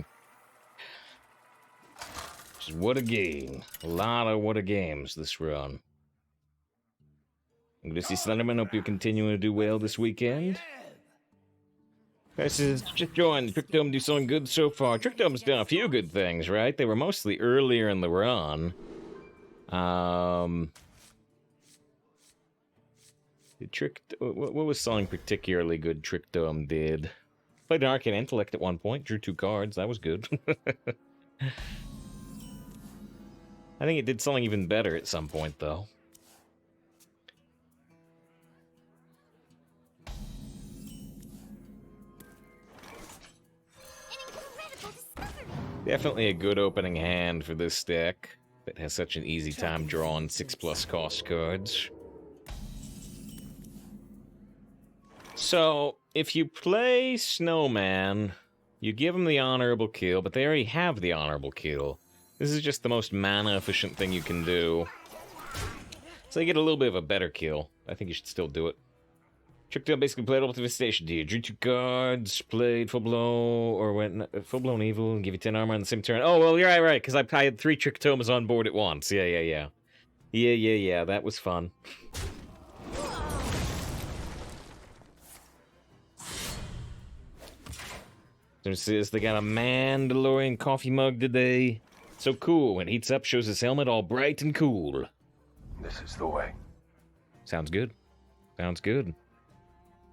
[SPEAKER 1] Just what a game. A lot of what a games this run. I'm gonna see Slenderman. Hope you're continuing to do well this weekend. Guys, just joined. Trickdome do something good so far. Trickdome's done a few good things, right? They were mostly earlier in the run. What was something particularly good Trickdome did? Played an Arcane Intellect at one point. Drew 2 cards. That was good. I think it did something even better at some point, though. Definitely a good opening hand for this deck that has such an easy time drawing 6+ cost cards. So, if you play Snowman, you give them the honorable kill, but they already have the honorable kill. This is just the most mana-efficient thing you can do. So you get a little bit of a better kill. I think you should still do it. Tricktail basically played up to the station to you. Drew 2 cards, played full blow, or went full blown evil, and give you 10 armor on the same turn. Oh, well, you're right, because I had 3 Tricktomes on board at once. Yeah. That was fun. So it says they got a Mandalorian coffee mug today. So cool. When it heats up, shows his helmet all bright and cool.
[SPEAKER 6] This is the way.
[SPEAKER 1] Sounds good. Sounds good.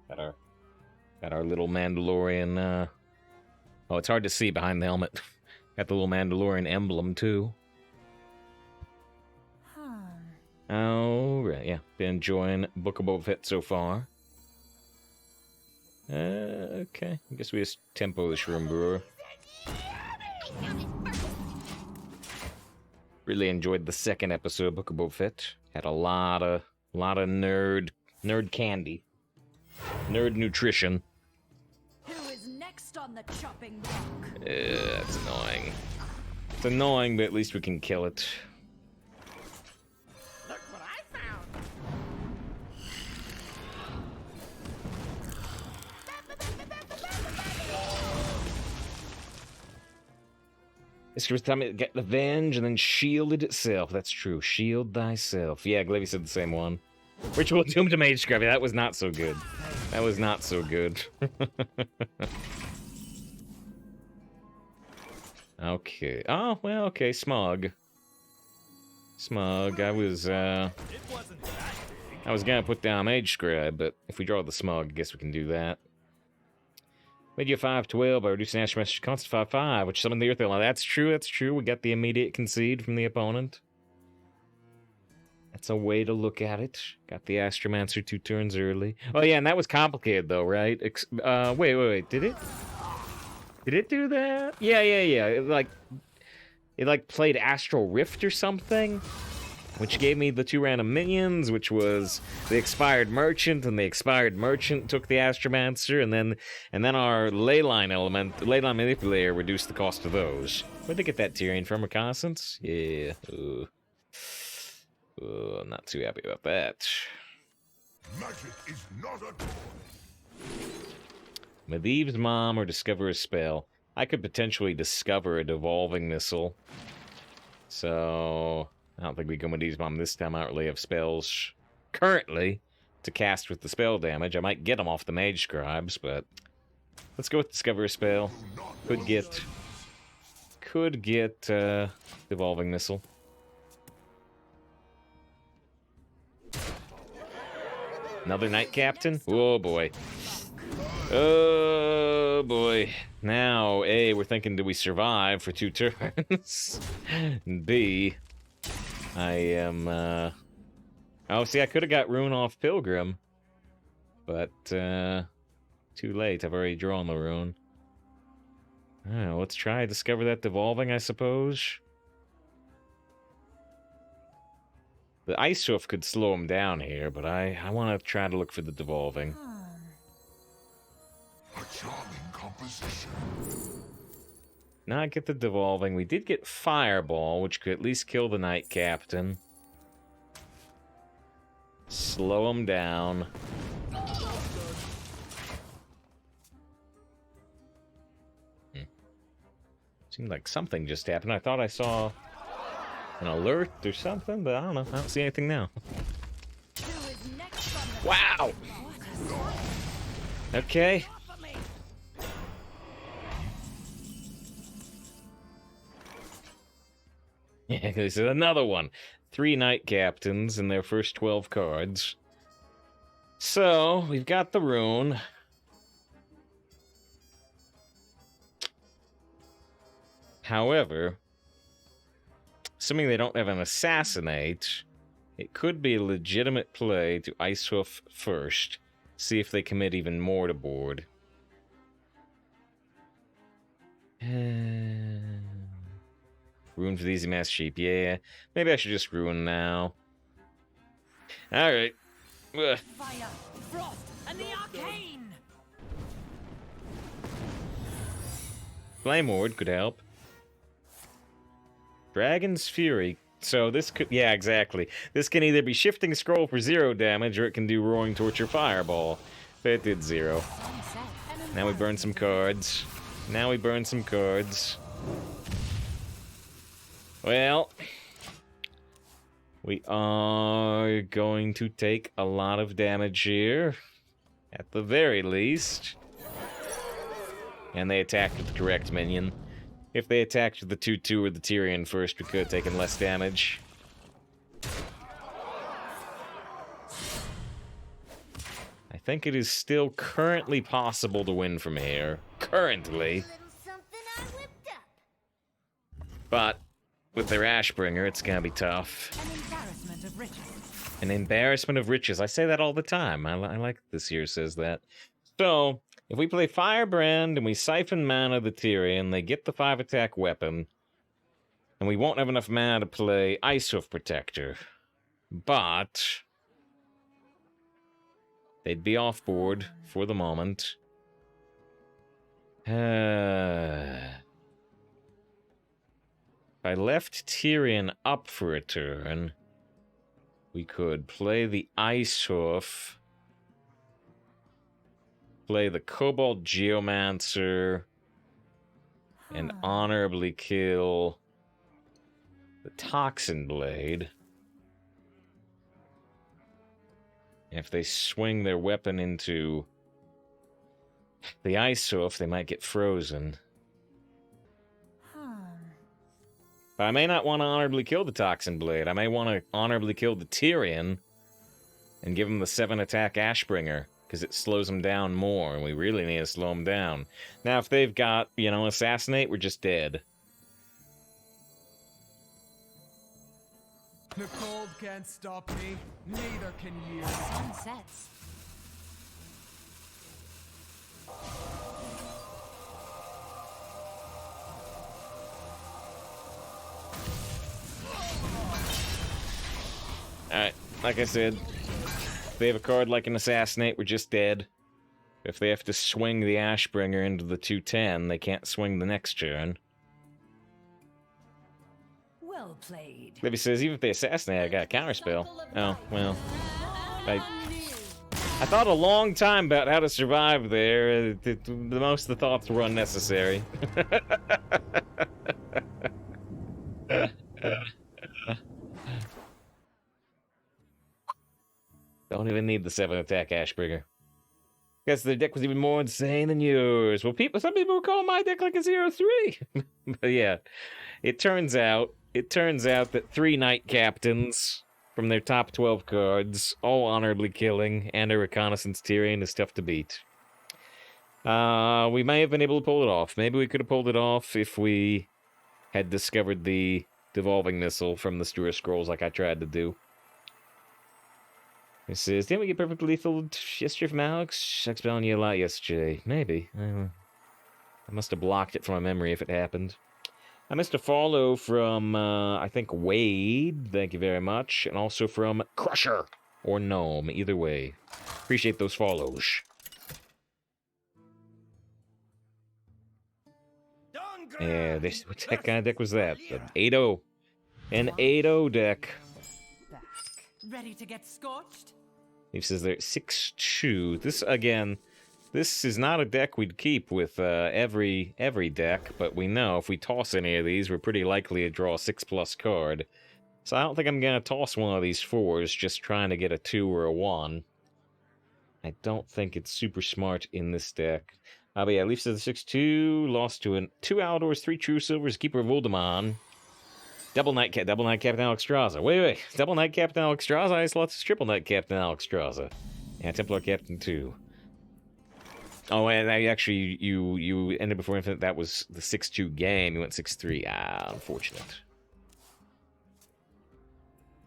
[SPEAKER 1] Got our little Mandalorian, oh, it's hard to see behind the helmet. Got the little Mandalorian emblem, too. Oh, right, yeah. Been enjoying Book of Boba Fett so far. Okay. I guess we just tempo the Shroom Brewer. Really enjoyed the second episode of Book of Boba Fett. Had a lot of nerd candy. Nerd nutrition.
[SPEAKER 4] Who is next on the chopping block?
[SPEAKER 1] That's annoying. It's annoying, but at least we can kill it.
[SPEAKER 2] Look what I found.
[SPEAKER 1] It's the first time it got revenge and then shielded itself. That's true. Shield thyself. Yeah, Glavy said the same one. Ritual Doom to Magescribes. That was not so good. That was not so good. Okay. Oh, well, okay. Smug. I was gonna put down Magescribe, but if we draw the Smug, I guess we can do that. Made you 5-12 by reducing Astral Message Constant 5-5, which summoned the Earth Element. That's true. We got the immediate concede from the opponent. That's a way to look at it. Got the Astromancer 2 turns early. Oh yeah, and that was complicated though, right? Wait. Did it do that? Yeah. It like played Astral Rift or something, which gave me the 2 random minions, which was the Expired Merchant, and the Expired Merchant took the Astromancer, and then our Leyline Manipulator reduced the cost of those. Where'd they get that Tyrion from? Reconnaissance? Yeah. I'm not too happy about that.
[SPEAKER 3] Magic is not a toy.
[SPEAKER 1] Medivh's Mom or discover a spell. I could potentially discover a devolving missile. So I don't think we go Medivh's Mom this time. I don't really have spells currently to cast with the spell damage. I might get them off the Magescribes, but let's go with discover a spell. Could get devolving missile. Another Knight Captain? Oh boy. Oh boy. Now, A, we're thinking, do we survive for 2 turns? B, I am, oh, see, I could have got Rune off Pilgrim. But, too late. I've already drawn the Rune. Oh, let's try discover that devolving, I suppose. The Ice Hoof could slow him down here, but I want to try to look for the devolving.
[SPEAKER 3] A charming composition.
[SPEAKER 1] not get the devolving. We did get Fireball, which could at least kill the Knight Captain. Slow him down. Seemed like something just happened. I thought I saw an alert or something, but I don't know. I don't see anything now. Wow! Okay. Yeah, this is another one. 3 Knight Captains in their first 12 cards. So, we've got the Rune. However, assuming they don't have an Assassinate, it could be a legitimate play to Icehoof first. See if they commit even more to board. Rune for the Easy Master Sheep, yeah. Maybe I should just Rune now. Alright.
[SPEAKER 2] Fire, frost, and the arcane!
[SPEAKER 1] Flame Ward could help. Dragon's Fury. So this could... Yeah, exactly. This can either be Shifting Scroll for 0 damage, or it can do Roaring Torture Fireball. But it did 0. Now we burn some cards. Now we burn some cards. Well... We are going to take a lot of damage here. At the very least. And they attacked with the correct minion. If they attacked with the 2/2 or the Tyrion first, we could have taken less damage. I think it is still currently possible to win from here. Currently. But with their Ashbringer, it's gonna be tough.
[SPEAKER 2] An embarrassment of riches.
[SPEAKER 1] An embarrassment of riches. I say that all the time. I like this here says that. So, if we play Firebrand and we siphon mana the Tyrion, they get the 5 attack weapon, and we won't have enough mana to play Icehoof Protector. But they'd be off board for the moment. If I left Tyrion up for a turn, we could play the Icehoof, play the Cobalt Geomancer, and honorably kill the Toxin Blade. If they swing their weapon into the Icehoof, they might get frozen. But I may not want to honorably kill the Toxin Blade. I may want to honorably kill the Tyrion and give him the 7 attack Ashbringer, because it slows them down more, and we really need to slow them down. Now, if they've got, you know, Assassinate, we're just dead.
[SPEAKER 5] The cold can't stop me, neither can you.
[SPEAKER 2] Sun sets.
[SPEAKER 1] Alright, like I said, if they have a card like an Assassinate, we're just dead. If they have to swing the Ashbringer into the 2/10, they can't swing the next turn.
[SPEAKER 2] Well played.
[SPEAKER 1] Libby says, even if they assassinate, I got a counterspell. Oh, well. I thought a long time about how to survive there. The most of the thoughts were unnecessary. Don't even need the 7 attack Ashbringer. Guess their deck was even more insane than yours. Well, some people were calling my deck like a 0-3. But yeah, it turns out that 3 Knight Captains from their top 12 cards, all honorably killing, and a Reconnaissance Tyrion is tough to beat. We may have been able to pull it off. Maybe we could have pulled it off if we had discovered the Devolving Missile from the Steward Scrolls like I tried to do. It says, didn't we get perfect lethal yesterday from Alex? Expelling you a lot yesterday. Maybe. I must have blocked it from my memory if it happened. I missed a follow from, I think, Wade. Thank you very much. And also from Crusher or Gnome. Either way. Appreciate those follows.
[SPEAKER 7] Don't
[SPEAKER 1] Yeah, what kind of deck was that? An 8-0. An 8-0 deck.
[SPEAKER 4] Back.
[SPEAKER 2] Ready to get scorched?
[SPEAKER 1] He says they're 6-2. This, again, this is not a deck we'd keep with every deck, but we know if we toss any of these, we're pretty likely to draw a 6+ card. So I don't think I'm going to toss one of these 4s just trying to get a 2 or a 1. I don't think it's super smart in this deck. But yeah, Leafs is a 6-2, lost to an 2 Aldors, 3 True Silvers, Keeper of Voldemon. Double Night Captain Alexstrasza. Wait. Double Night Captain Alexstrasza, I slots Triple Night Captain Alexstrasza. Yeah, Templar Captain 2. Oh, and actually, you ended before Infinite. That was the 6-2 game. You went 6-3. Ah, unfortunate.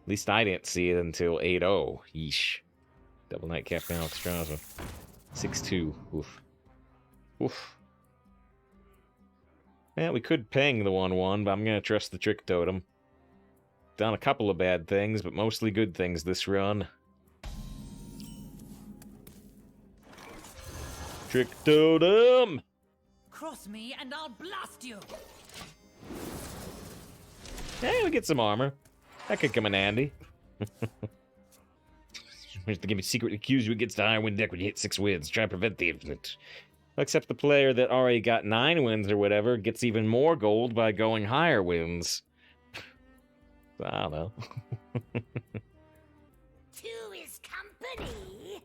[SPEAKER 1] At least I didn't see it until 8-0. Yeesh. Double Night Captain Alexstrasza. 6-2. Oof. Oof. Yeah, we could ping the 1-1, but I'm going to trust the Trick Totem. Done a couple of bad things, but mostly good things this run. Trick Totem!
[SPEAKER 2] Cross me and I'll blast you.
[SPEAKER 1] Hey, we get some armor. That could come in handy. To give me secret accuse you against the higher win deck when you hit 6 wins. Try to prevent the infinite. Except the player that already got 9 wins or whatever gets even more gold by going higher wins. So, I don't know.
[SPEAKER 4] 2 is company.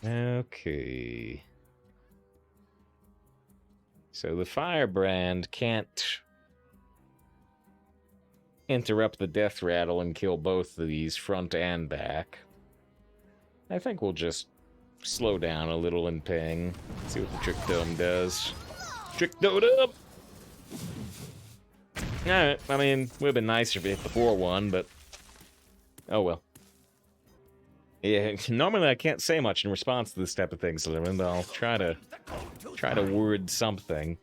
[SPEAKER 1] Okay. So the Firebrand can't interrupt the death rattle and kill both of these front and back. I think we'll just slow down a little and ping. See what the Trick Totem does. Trick Totem! Alright, I mean, would have been nicer if it hit the 4-1, but oh well. Yeah, normally I can't say much in response to this type of thing, Slytherin, but I'll try to word something.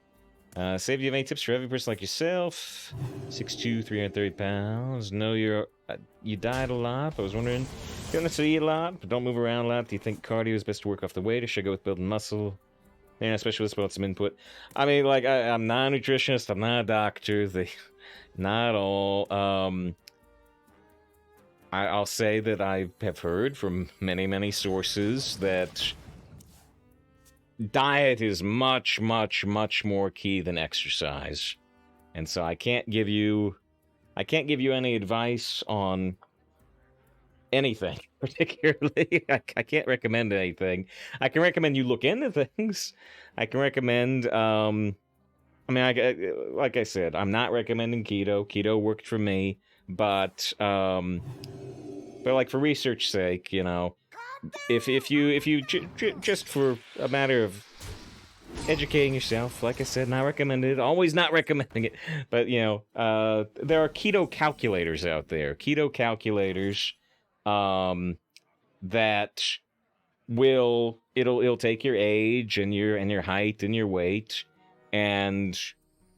[SPEAKER 1] Save you have any tips for every person like yourself? 6'2", 330 pounds. Know you diet a lot. I was wondering, you don't necessarily eat a lot, but don't move around a lot. Do you think cardio is best to work off the weight, or should I go with building muscle? Yeah, especially with some input. I mean, like, I'm not a nutritionist. I'm not a doctor. Not all. I'll say that I have heard from many sources that diet is much more key than exercise. And so I can't give you any advice on anything particularly. I can't recommend anything. I can recommend you look into things. I can recommend I mean, like I said, I'm not recommending keto. Keto worked for me, but like for research sake, you know, if you just for a matter of educating yourself, like I said, not recommended, always not recommending it, but you know, there are keto calculators out there, keto calculators, that it'll take your age and your height and your weight, and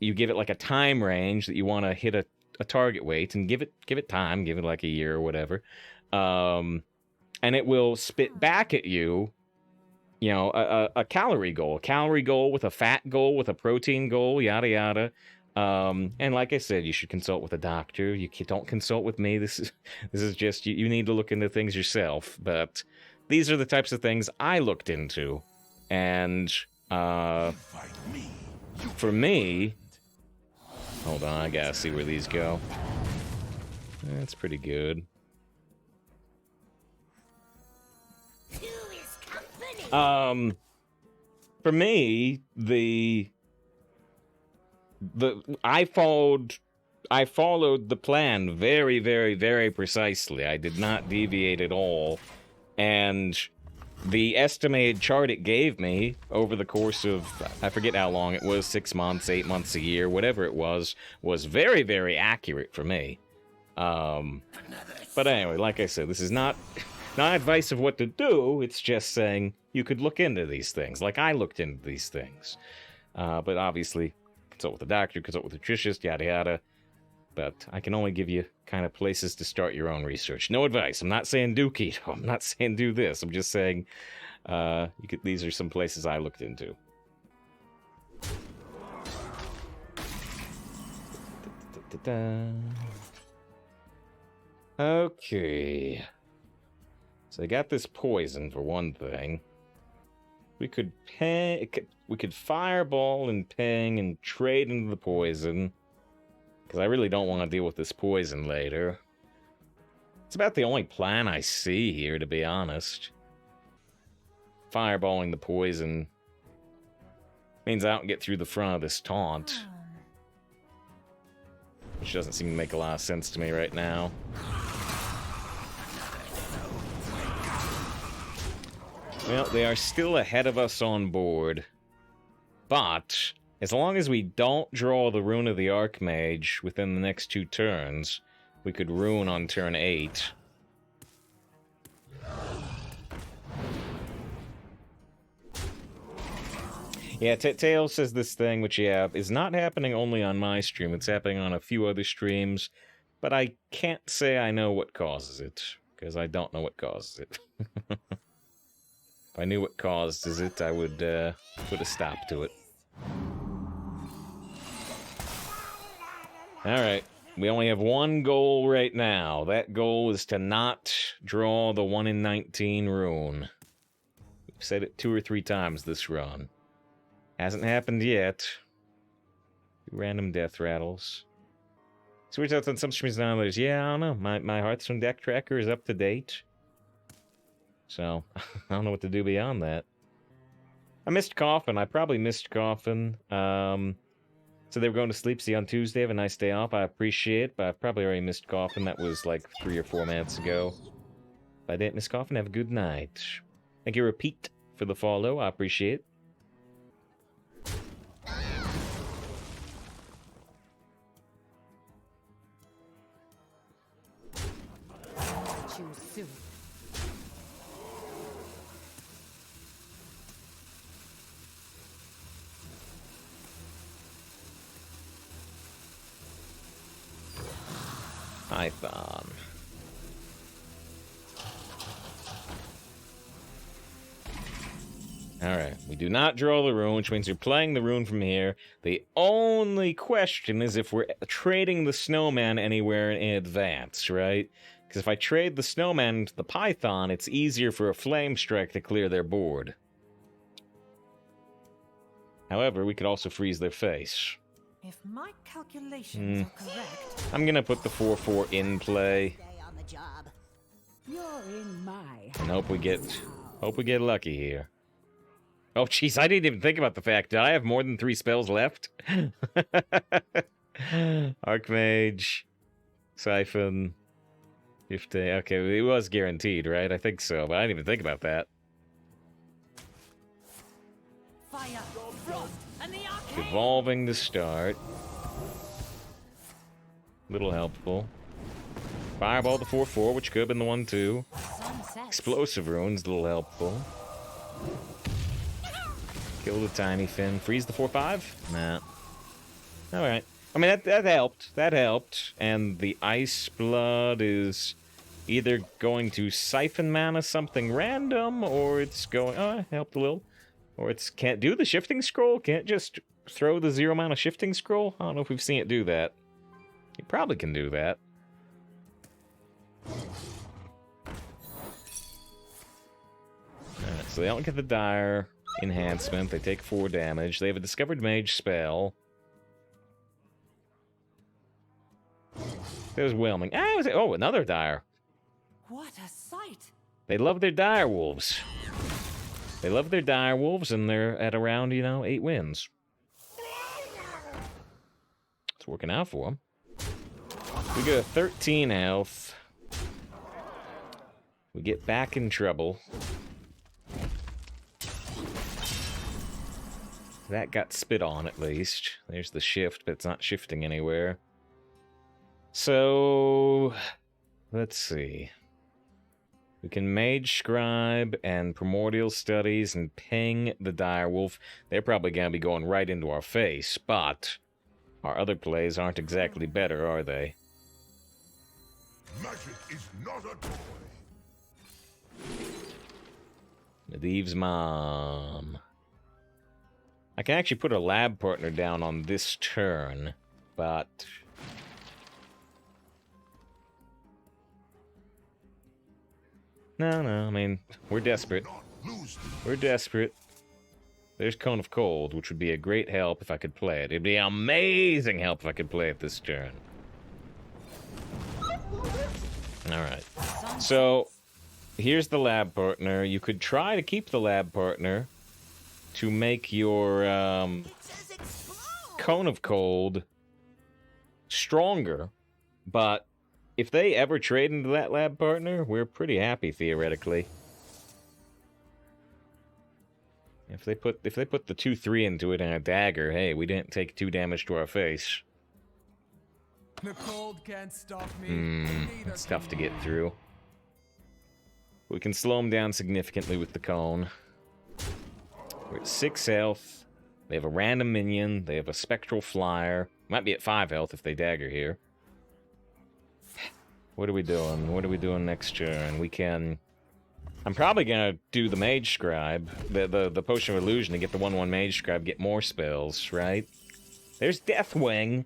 [SPEAKER 1] you give it like a time range that you want to hit a target weight, and give it time, give it like a year or whatever, and it will spit back at you, you know, a calorie goal with a fat goal, with a protein goal, yada yada. And like I said, you should consult with a doctor. You don't consult with me. This is just you need to look into things yourself. But these are the types of things I looked into, and for me, hold on, I gotta see where these go. That's pretty good. For me, I followed the plan very precisely. I did not deviate at all, and the estimated chart it gave me over the course of, I forget how long it was, 6 months, 8 months, a year, whatever it was very accurate for me. But anyway, like I said, this is not advice of what to do. It's just saying you could look into these things, like I looked into these things. But obviously, consult with a doctor, consult with a nutritionist, yada yada. but I can only give you kind of places to start your own research. No advice. I'm not saying do keto. I'm not saying do this. I'm just saying these are some places I looked into. Okay. So I got this poison for one thing. We could fireball and ping and trade into the poison. Because I really don't want to deal with this poison later. It's about the only plan I see here, to be honest. Fireballing the poison means I don't get through the front of this taunt. Which doesn't seem to make a lot of sense to me right now. Well, they are still ahead of us on board. But as long as we don't draw the Rune of the Archmage within the next 2 turns, we could Rune on turn 8. Yeah, Tail says this thing, which, yeah, is not happening only on my stream. It's happening on a few other streams. But I can't say I know what causes it, because I don't know what causes it. If I knew what causes it, I would put a stop to it. Alright, we only have one goal right now. That goal is to not draw the 1 in 19 rune. We've said it 2 or 3 times this run. Hasn't happened yet. 2 random death rattles. So we're on some streams and others. Yeah, I don't know. My Hearthstone deck tracker is up to date. So, I don't know what to do beyond that. I missed Coffin. I probably missed Coffin. So they were going to sleep. See you on Tuesday. Have a nice day off. I appreciate it, but I probably already missed Coffin. That was like 3 or 4 minutes ago. If I didn't miss Coffin, have a good night. Thank you, Repeat, for the follow. I appreciate it.
[SPEAKER 4] Choose soon.
[SPEAKER 1] Python. Alright, we do not draw the rune, which means you're playing the rune from here. The only question is if we're trading the snowman anywhere in advance, right? Because if I trade the snowman to the python, it's easier for a flame strike to clear their board. However, we could also freeze their face.
[SPEAKER 4] If my calculations are correct,
[SPEAKER 1] I'm gonna put the 4/4 in play.
[SPEAKER 4] stay on the job. You're in my
[SPEAKER 1] And hope we get lucky here. Oh, jeez, I didn't even think about the fact that I have more than 3 spells left. Archmage, Siphon, 50. Okay, it was guaranteed, right? I think so, but I didn't even think about that.
[SPEAKER 4] fire, frost, and the arcane.
[SPEAKER 1] Evolving to start. Little helpful. Fireball the 4/4, which could have been the 1/2.
[SPEAKER 4] Sunset.
[SPEAKER 1] Explosive runes, little helpful. Kill the tiny fin. Freeze the 4/5? Nah. Alright. I mean, that helped. That helped. And the Ice Blood is either going to siphon mana something random, or it's going... Oh, it helped a little. Or it's can't do the shifting scroll? Can't just throw the 0 mana shifting scroll? I don't know if we've seen it do that. It probably can do that. Alright, so they don't get the Dire enhancement. They take 4 damage. They have a Discovered Mage spell. There's Whelming. Oh, another Dire.
[SPEAKER 4] What a sight!
[SPEAKER 1] They love their Dire Wolves. They love their Dire Wolves, and they're at around, 8 wins. It's working out for them. We go 13 health. We get back in trouble. That got spit on, at least. There's the shift, but it's not shifting anywhere. So, let's see. We can Magescribe and Primordial Studies and ping the Direwolf. They're probably going to be going right into our face, but Our other plays aren't exactly better, are they?
[SPEAKER 3] Magic is not a toy.
[SPEAKER 1] Medivh's mom. I can actually put a lab partner down on this turn, but... No, I mean, we're desperate. We're desperate. There's Cone of Cold, which would be a great help if I could play it. It'd be amazing help if I could play it this turn. Alright. So, here's the lab partner. You could try to keep the lab partner to make your Cone of Cold stronger, but if they ever trade into that lab partner, we're pretty happy theoretically. If they put the 2/3 into it and a dagger, hey, we didn't take 2 damage to our face.
[SPEAKER 5] The cold can't stop me.
[SPEAKER 1] It's tough to get through. We can slow them down significantly with the cone. We're at 6 health. They have a random minion. They have a spectral flyer. Might be at 5 health if they dagger here. What are we doing? What are we doing next turn? We can... I'm probably gonna do the Magescribe, the Potion of Illusion, to get the 1/1 Magescribe, get more spells, right? There's Deathwing.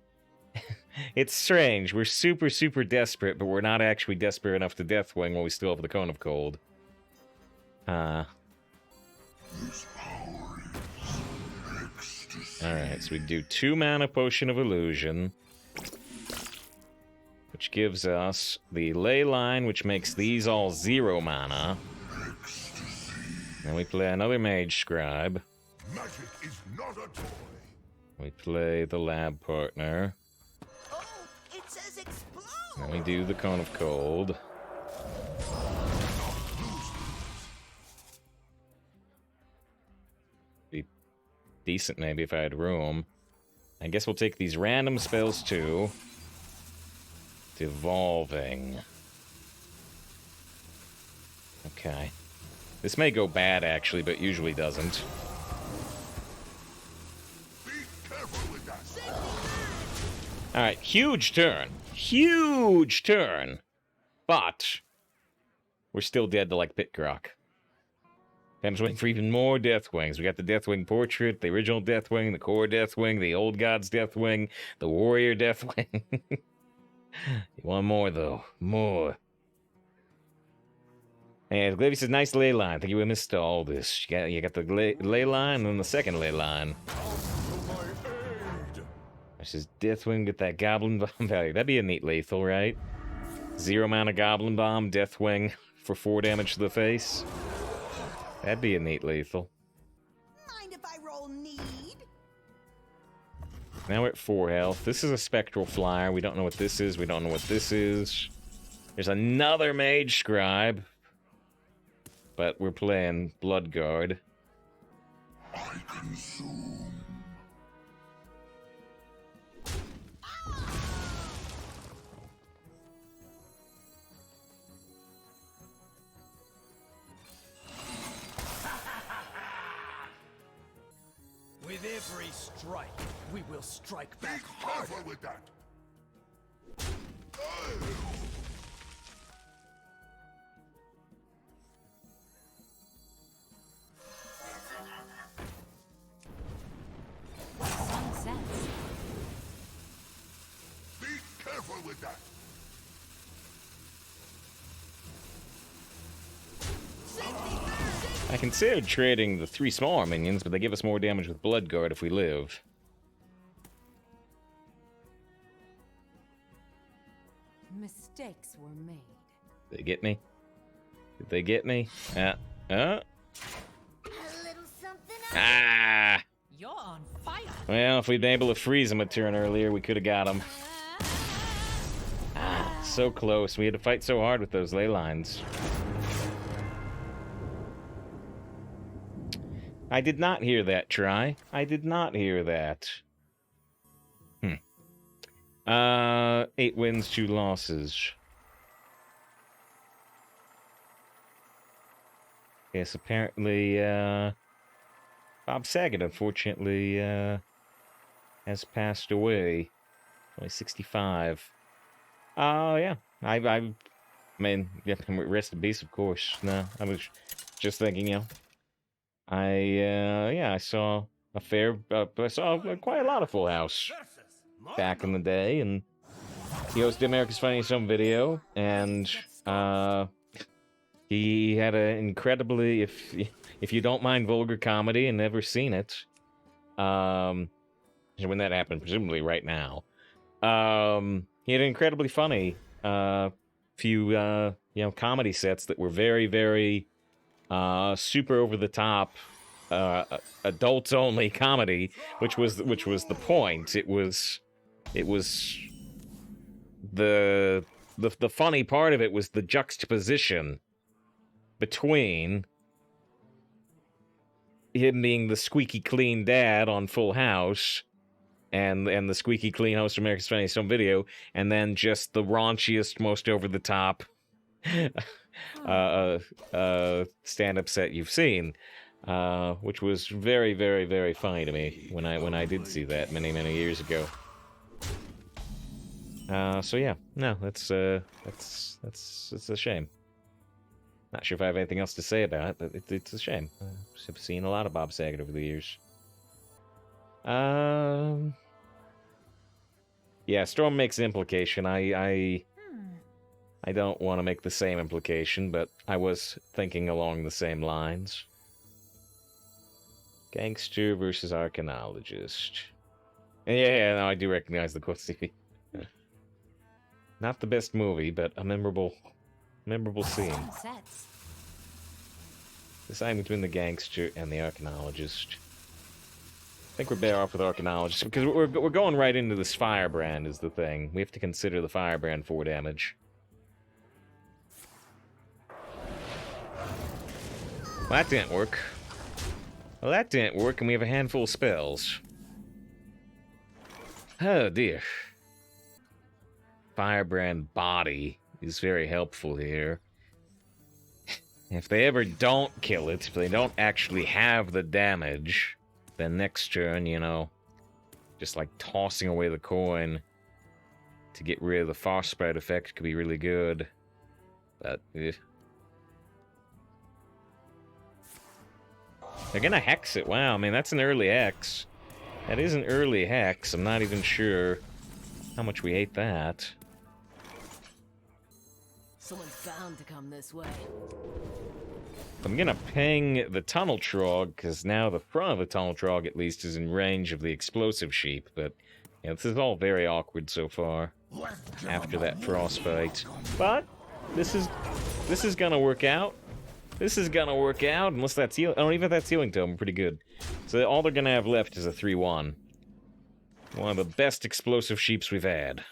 [SPEAKER 1] It's strange. We're super, super desperate, but we're not actually desperate enough to Deathwing while we still have the Cone of Cold. Alright, so we do 2 mana Potion of Illusion, which gives us the Ley Line, which makes these all 0 mana. Then we play another Magescribe.
[SPEAKER 3] Magic is not a toy.
[SPEAKER 1] We play the Lab Partner.
[SPEAKER 4] Oh, it says explode.
[SPEAKER 1] Then we do the Cone of Cold. Be decent maybe if I had room. I guess we'll take these random spells too. Devolving. Okay. This may go bad, actually, but usually doesn't.
[SPEAKER 3] Be careful with that.
[SPEAKER 1] Alright, huge turn. Huge turn! But we're still dead to, like, Pitgrok. I'm just waiting for even more Deathwings. We got the Deathwing Portrait, the original Deathwing, the Core Deathwing, the Old Gods Deathwing, the Warrior Deathwing. One more, though. More. And Glavy says, nice ley line. I think you would missed all this. You got the ley line and then the second ley line. This is Deathwing with that Goblin Bomb value. That'd be a neat lethal, right? 0 mana Goblin Bomb, Deathwing for 4 damage to the face. That'd be a neat lethal.
[SPEAKER 4] Mind if I roll need?
[SPEAKER 1] Now we're at 4 health. This is a Spectral Flyer. We don't know what this is. We don't know what this is. There's another Magescribe. But we're playing Bloodguard.
[SPEAKER 3] I consume.
[SPEAKER 5] With every strike, we will strike back harder.
[SPEAKER 3] Careful with that.
[SPEAKER 4] Sunsets.
[SPEAKER 3] Be careful with that.
[SPEAKER 1] I considered trading the 3 smaller minions, but they give us more damage with Bloodguard if we live.
[SPEAKER 4] Mistakes were made.
[SPEAKER 1] Did they get me? Did they get me?
[SPEAKER 4] A little something else.
[SPEAKER 1] Ah!
[SPEAKER 2] You're on fire.
[SPEAKER 1] Well, if we'd been able to freeze him a turn earlier, we could have got him. Ah, so close. We had to fight so hard with those ley lines. I did not hear that, Try. I did not hear that. 8 wins, 2 losses. Yes, apparently, Bob Saget, unfortunately, has passed away. Only 65. Oh, yeah. I mean, yeah, rest in peace, of course. No, I was just thinking, you know, I saw I saw quite a lot of Full House back in the day, and he hosted America's Funniest Home Video, and he had an incredibly, if you don't mind vulgar comedy and never seen it, when that happened, presumably right now, he had an incredibly funny few comedy sets that were very, very super over the top, adults only comedy, which was the point. It was the funny part of it was the juxtaposition between him being the squeaky clean dad on Full House and the squeaky clean host of America's Funniest Home Video, and then just the raunchiest, most over the top stand-up set you've seen, which was very, very, very funny to me when I did see that many, many years ago. So yeah, no, it's a shame. Not sure if I have anything else to say about it, but it's a shame. I've seen a lot of Bob Saget over the years. Yeah, Storm makes an implication. I don't want to make the same implication, but I was thinking along the same lines. Gangster versus Archaeologist. Yeah, no, I do recognize the Quotes TV. Not the best movie, but a memorable scene. Deciding between the Gangster and the Archaeologist. I think we're better off with Archaeologist, because we're going right into this Firebrand is the thing. We have to consider the Firebrand 4 damage. Well, that didn't work. Well, that didn't work, and we have a handful of spells. Oh, dear. Firebrand Body is very helpful here. If they ever don't kill it, if they don't actually have the damage, then next turn, you know, just like tossing away the coin to get rid of the Frostbite effect could be really good. But, they're gonna hex it. Wow, I mean, that's an early hex. That is an early hex. I'm not even sure how much we hate that.
[SPEAKER 4] Someone's bound to come this way.
[SPEAKER 1] I'm gonna ping the Tunnel Trog, because now the front of the Tunnel Trog, at least, is in range of the Explosive Sheep, but, you know, this is all very awkward so far, after that Frostbite. But, this is gonna work out. This is gonna work out, unless that's healing. Oh, even if that's healing tome, pretty good. So all they're gonna have left is a 3-1. One of the best Explosive Sheeps we've had.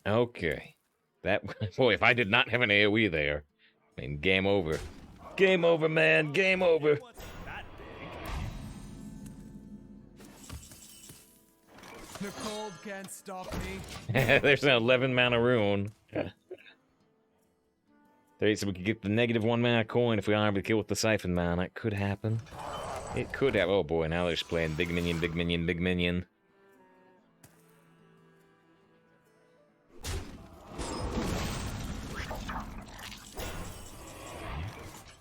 [SPEAKER 1] Okay. That, boy, if I did not have an AoE there, I mean, game over. Game over, man, game over.
[SPEAKER 5] The cold can't stop me.
[SPEAKER 1] There's an 11 mana rune. There, so we could get the -1 mana coin if we aren't able to kill with the Siphon mana. It could happen. It could have. Oh boy, now they're just playing big minion, big minion, big minion.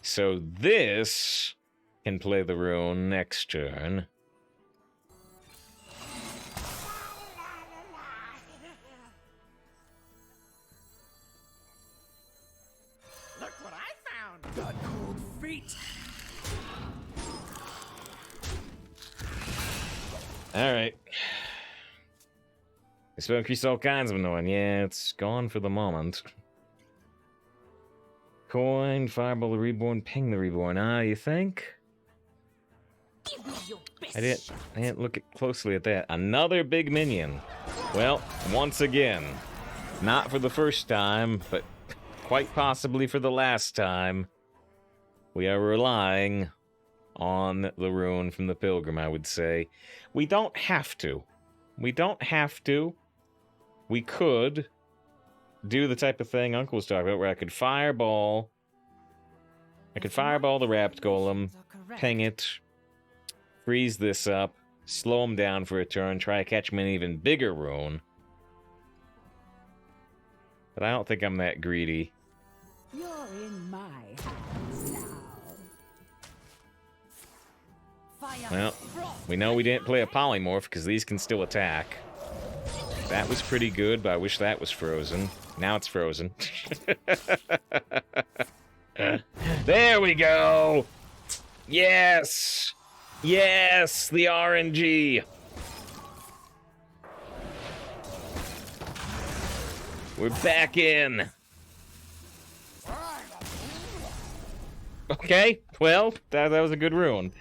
[SPEAKER 1] So this can play the rune next turn.
[SPEAKER 7] Look what I found!
[SPEAKER 5] Got cold feet.
[SPEAKER 1] Alright. The spell increased all kinds of annoying. Yeah, it's gone for the moment. Coin, Fireball the Reborn, Ping the Reborn. Ah, you think?
[SPEAKER 4] Give me your best.
[SPEAKER 1] I didn't look closely at that. Another big minion. Well, once again, not for the first time, but quite possibly for the last time, we are relying on the rune from the Pilgrim, I would say. We don't have to. We don't have to. We could do the type of thing Uncle was talking about, where I could Fireball I could fireball the Rapt Golem, ping it, freeze this up, slow him down for a turn, try to catch him in an even bigger rune. But I don't think I'm that greedy.
[SPEAKER 4] You're in my hands now. Fire.
[SPEAKER 1] Well, we know we didn't play a polymorph because these can still attack. That was pretty good, but I wish that was frozen. Now it's frozen. There we go! Yes! Yes! The RNG! We're back in! Okay, well, that was a good rune.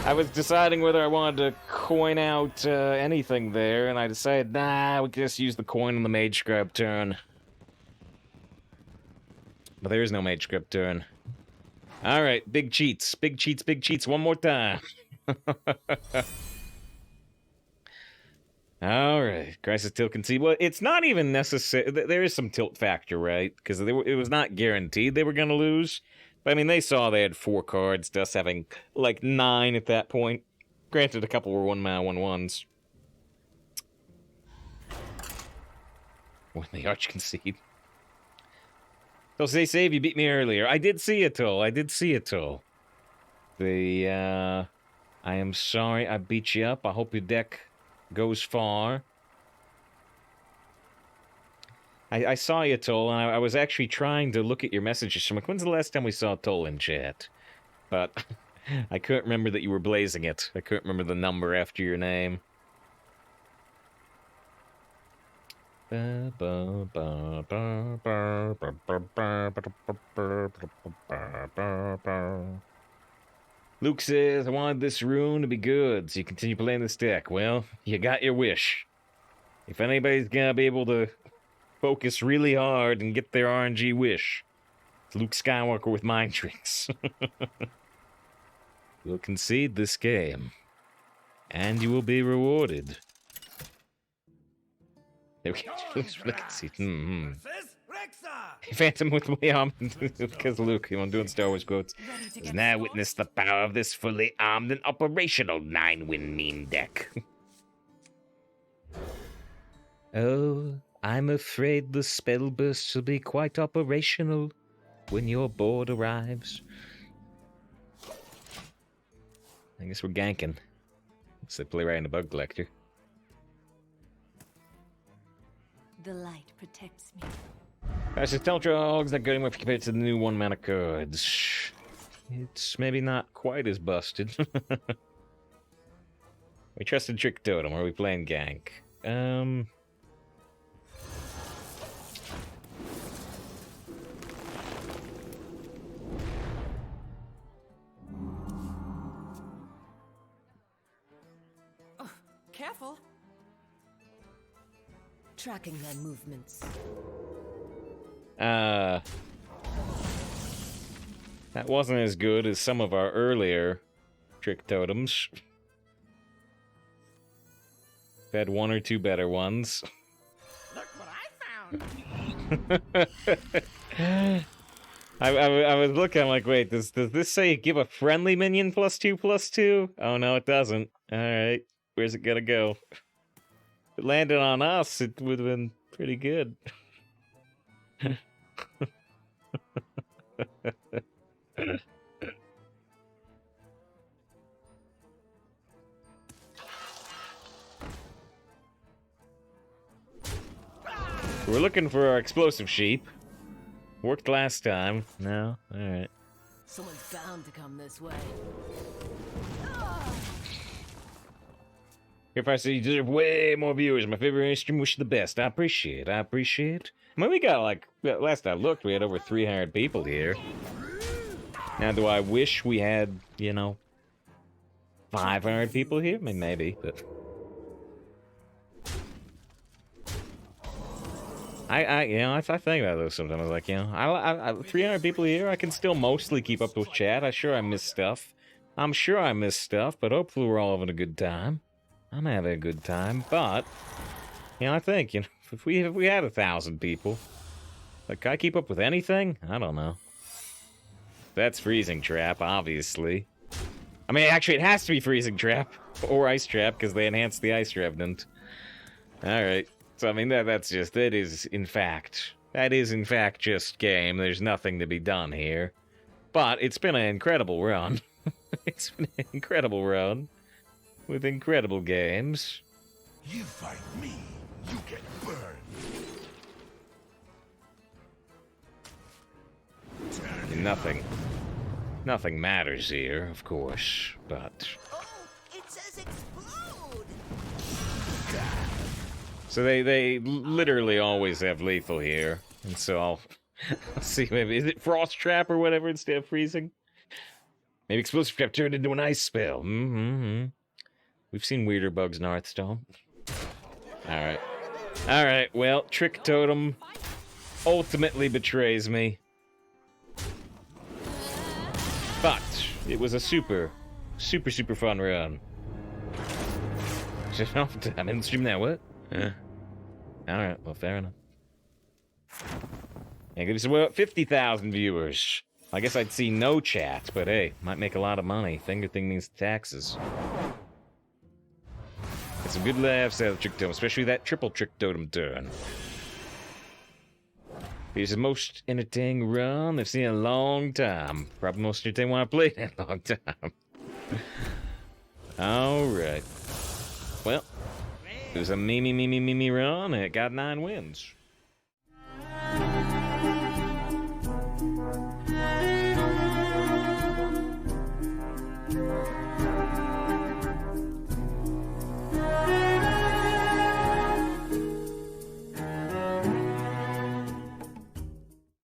[SPEAKER 1] I was deciding whether I wanted to coin out anything there, and I decided, nah, we can just use the coin on the Magescribe turn. But there is no Magescribe turn. Alright, big cheats, big cheats, big cheats, one more time. Alright, Crisis Tilt Concede. Well, it's not even necessary. There is some tilt factor, right? Because it was not guaranteed they were going to lose. But, I mean, they saw they had 4 cards, thus having, like, 9 at that point. Granted, a couple were 1-mana 1/1s. When they Arch Concede. So say save, you beat me earlier. I did see it, Tull. I did see it, Tull. I am sorry I beat you up. I hope your deck goes far. I saw you, Tull, and I was actually trying to look at your messages. I'm like, when's the last time we saw Tull in chat? But I couldn't remember that you were blazing it. I couldn't remember the number after your name. Luke says, I wanted this rune to be good, so you continue playing this deck. Well, you got your wish. If anybody's gonna be able to focus really hard and get their RNG wish, it's Luke Skywalker with mind tricks. You'll concede this game, and you will be rewarded. There we go. Phantom with me armed because Luke, I'm doing Star Wars quotes, has now witnessed the power of this fully armed and operational 9-win meme deck. Oh, I'm afraid the spell bursts will be quite operational when your board arrives. I guess we're ganking. Let's play right in the Bug Collector.
[SPEAKER 4] The light protects me.
[SPEAKER 1] I said, Teltrog's not good anymore if you compare it to the new 1-mana cards. It's maybe not quite as busted. We trusted Trick Totem, or are we playing gank?
[SPEAKER 2] Oh, careful.
[SPEAKER 4] Tracking their movements.
[SPEAKER 1] That wasn't as good as some of our earlier Trick Totems. We've had 1 or 2 better ones.
[SPEAKER 2] Look what I found.
[SPEAKER 1] I was looking, I'm like, wait, does this say give a friendly minion +2/+2? Oh no, it doesn't. Alright, where's it gonna go? If it landed on us, it would have been pretty good. We're looking for our explosive sheep. Worked last time. No? Alright.
[SPEAKER 4] Someone's bound to come this way.
[SPEAKER 1] If I say you deserve way more viewers, my favorite stream, wish you the best. I appreciate. I mean, we got like, last I looked, we had over 300 people here. Now, do I wish we had, 500 people here? I mean, maybe, but... I think about those sometimes. I was like, I 300 people here, I can still mostly keep up with chat. I'm sure I miss stuff, but hopefully we're all having a good time. I'm having a good time, but, I think, if we had 1,000 people, like, can I keep up with anything? I don't know. That's freezing trap, obviously. I mean, actually, it has to be freezing trap or ice trap because they enhanced the ice revenant. All right. So I mean, that is in fact just game. There's nothing to be done here. But it's been an incredible run. It's been an incredible run with incredible games.
[SPEAKER 3] You fight me, you get burned.
[SPEAKER 1] Nothing matters here, of course, but...
[SPEAKER 4] Oh, it says explode!
[SPEAKER 1] So they literally always have lethal here, and so I'll see, maybe, is it Frost Trap or whatever instead of freezing? Maybe Explosive Trap turned into an ice spell. We've seen weirder bugs in Hearthstone. Alright, well, Trick Totem ultimately betrays me. But it was a super fun run. I'm in the stream now, what? Alright, well, fair enough. Yeah, well, 50,000 viewers. I guess I'd see no chat, but hey, might make a lot of money. Finger thing means taxes. It's a good laughs out of Trick Totem, especially that triple Trick Totem turn. It's the most entertaining run they've seen in a long time. Probably most entertaining one I've played in a long time. Alright. Well, it was a me run, and it got 9 wins.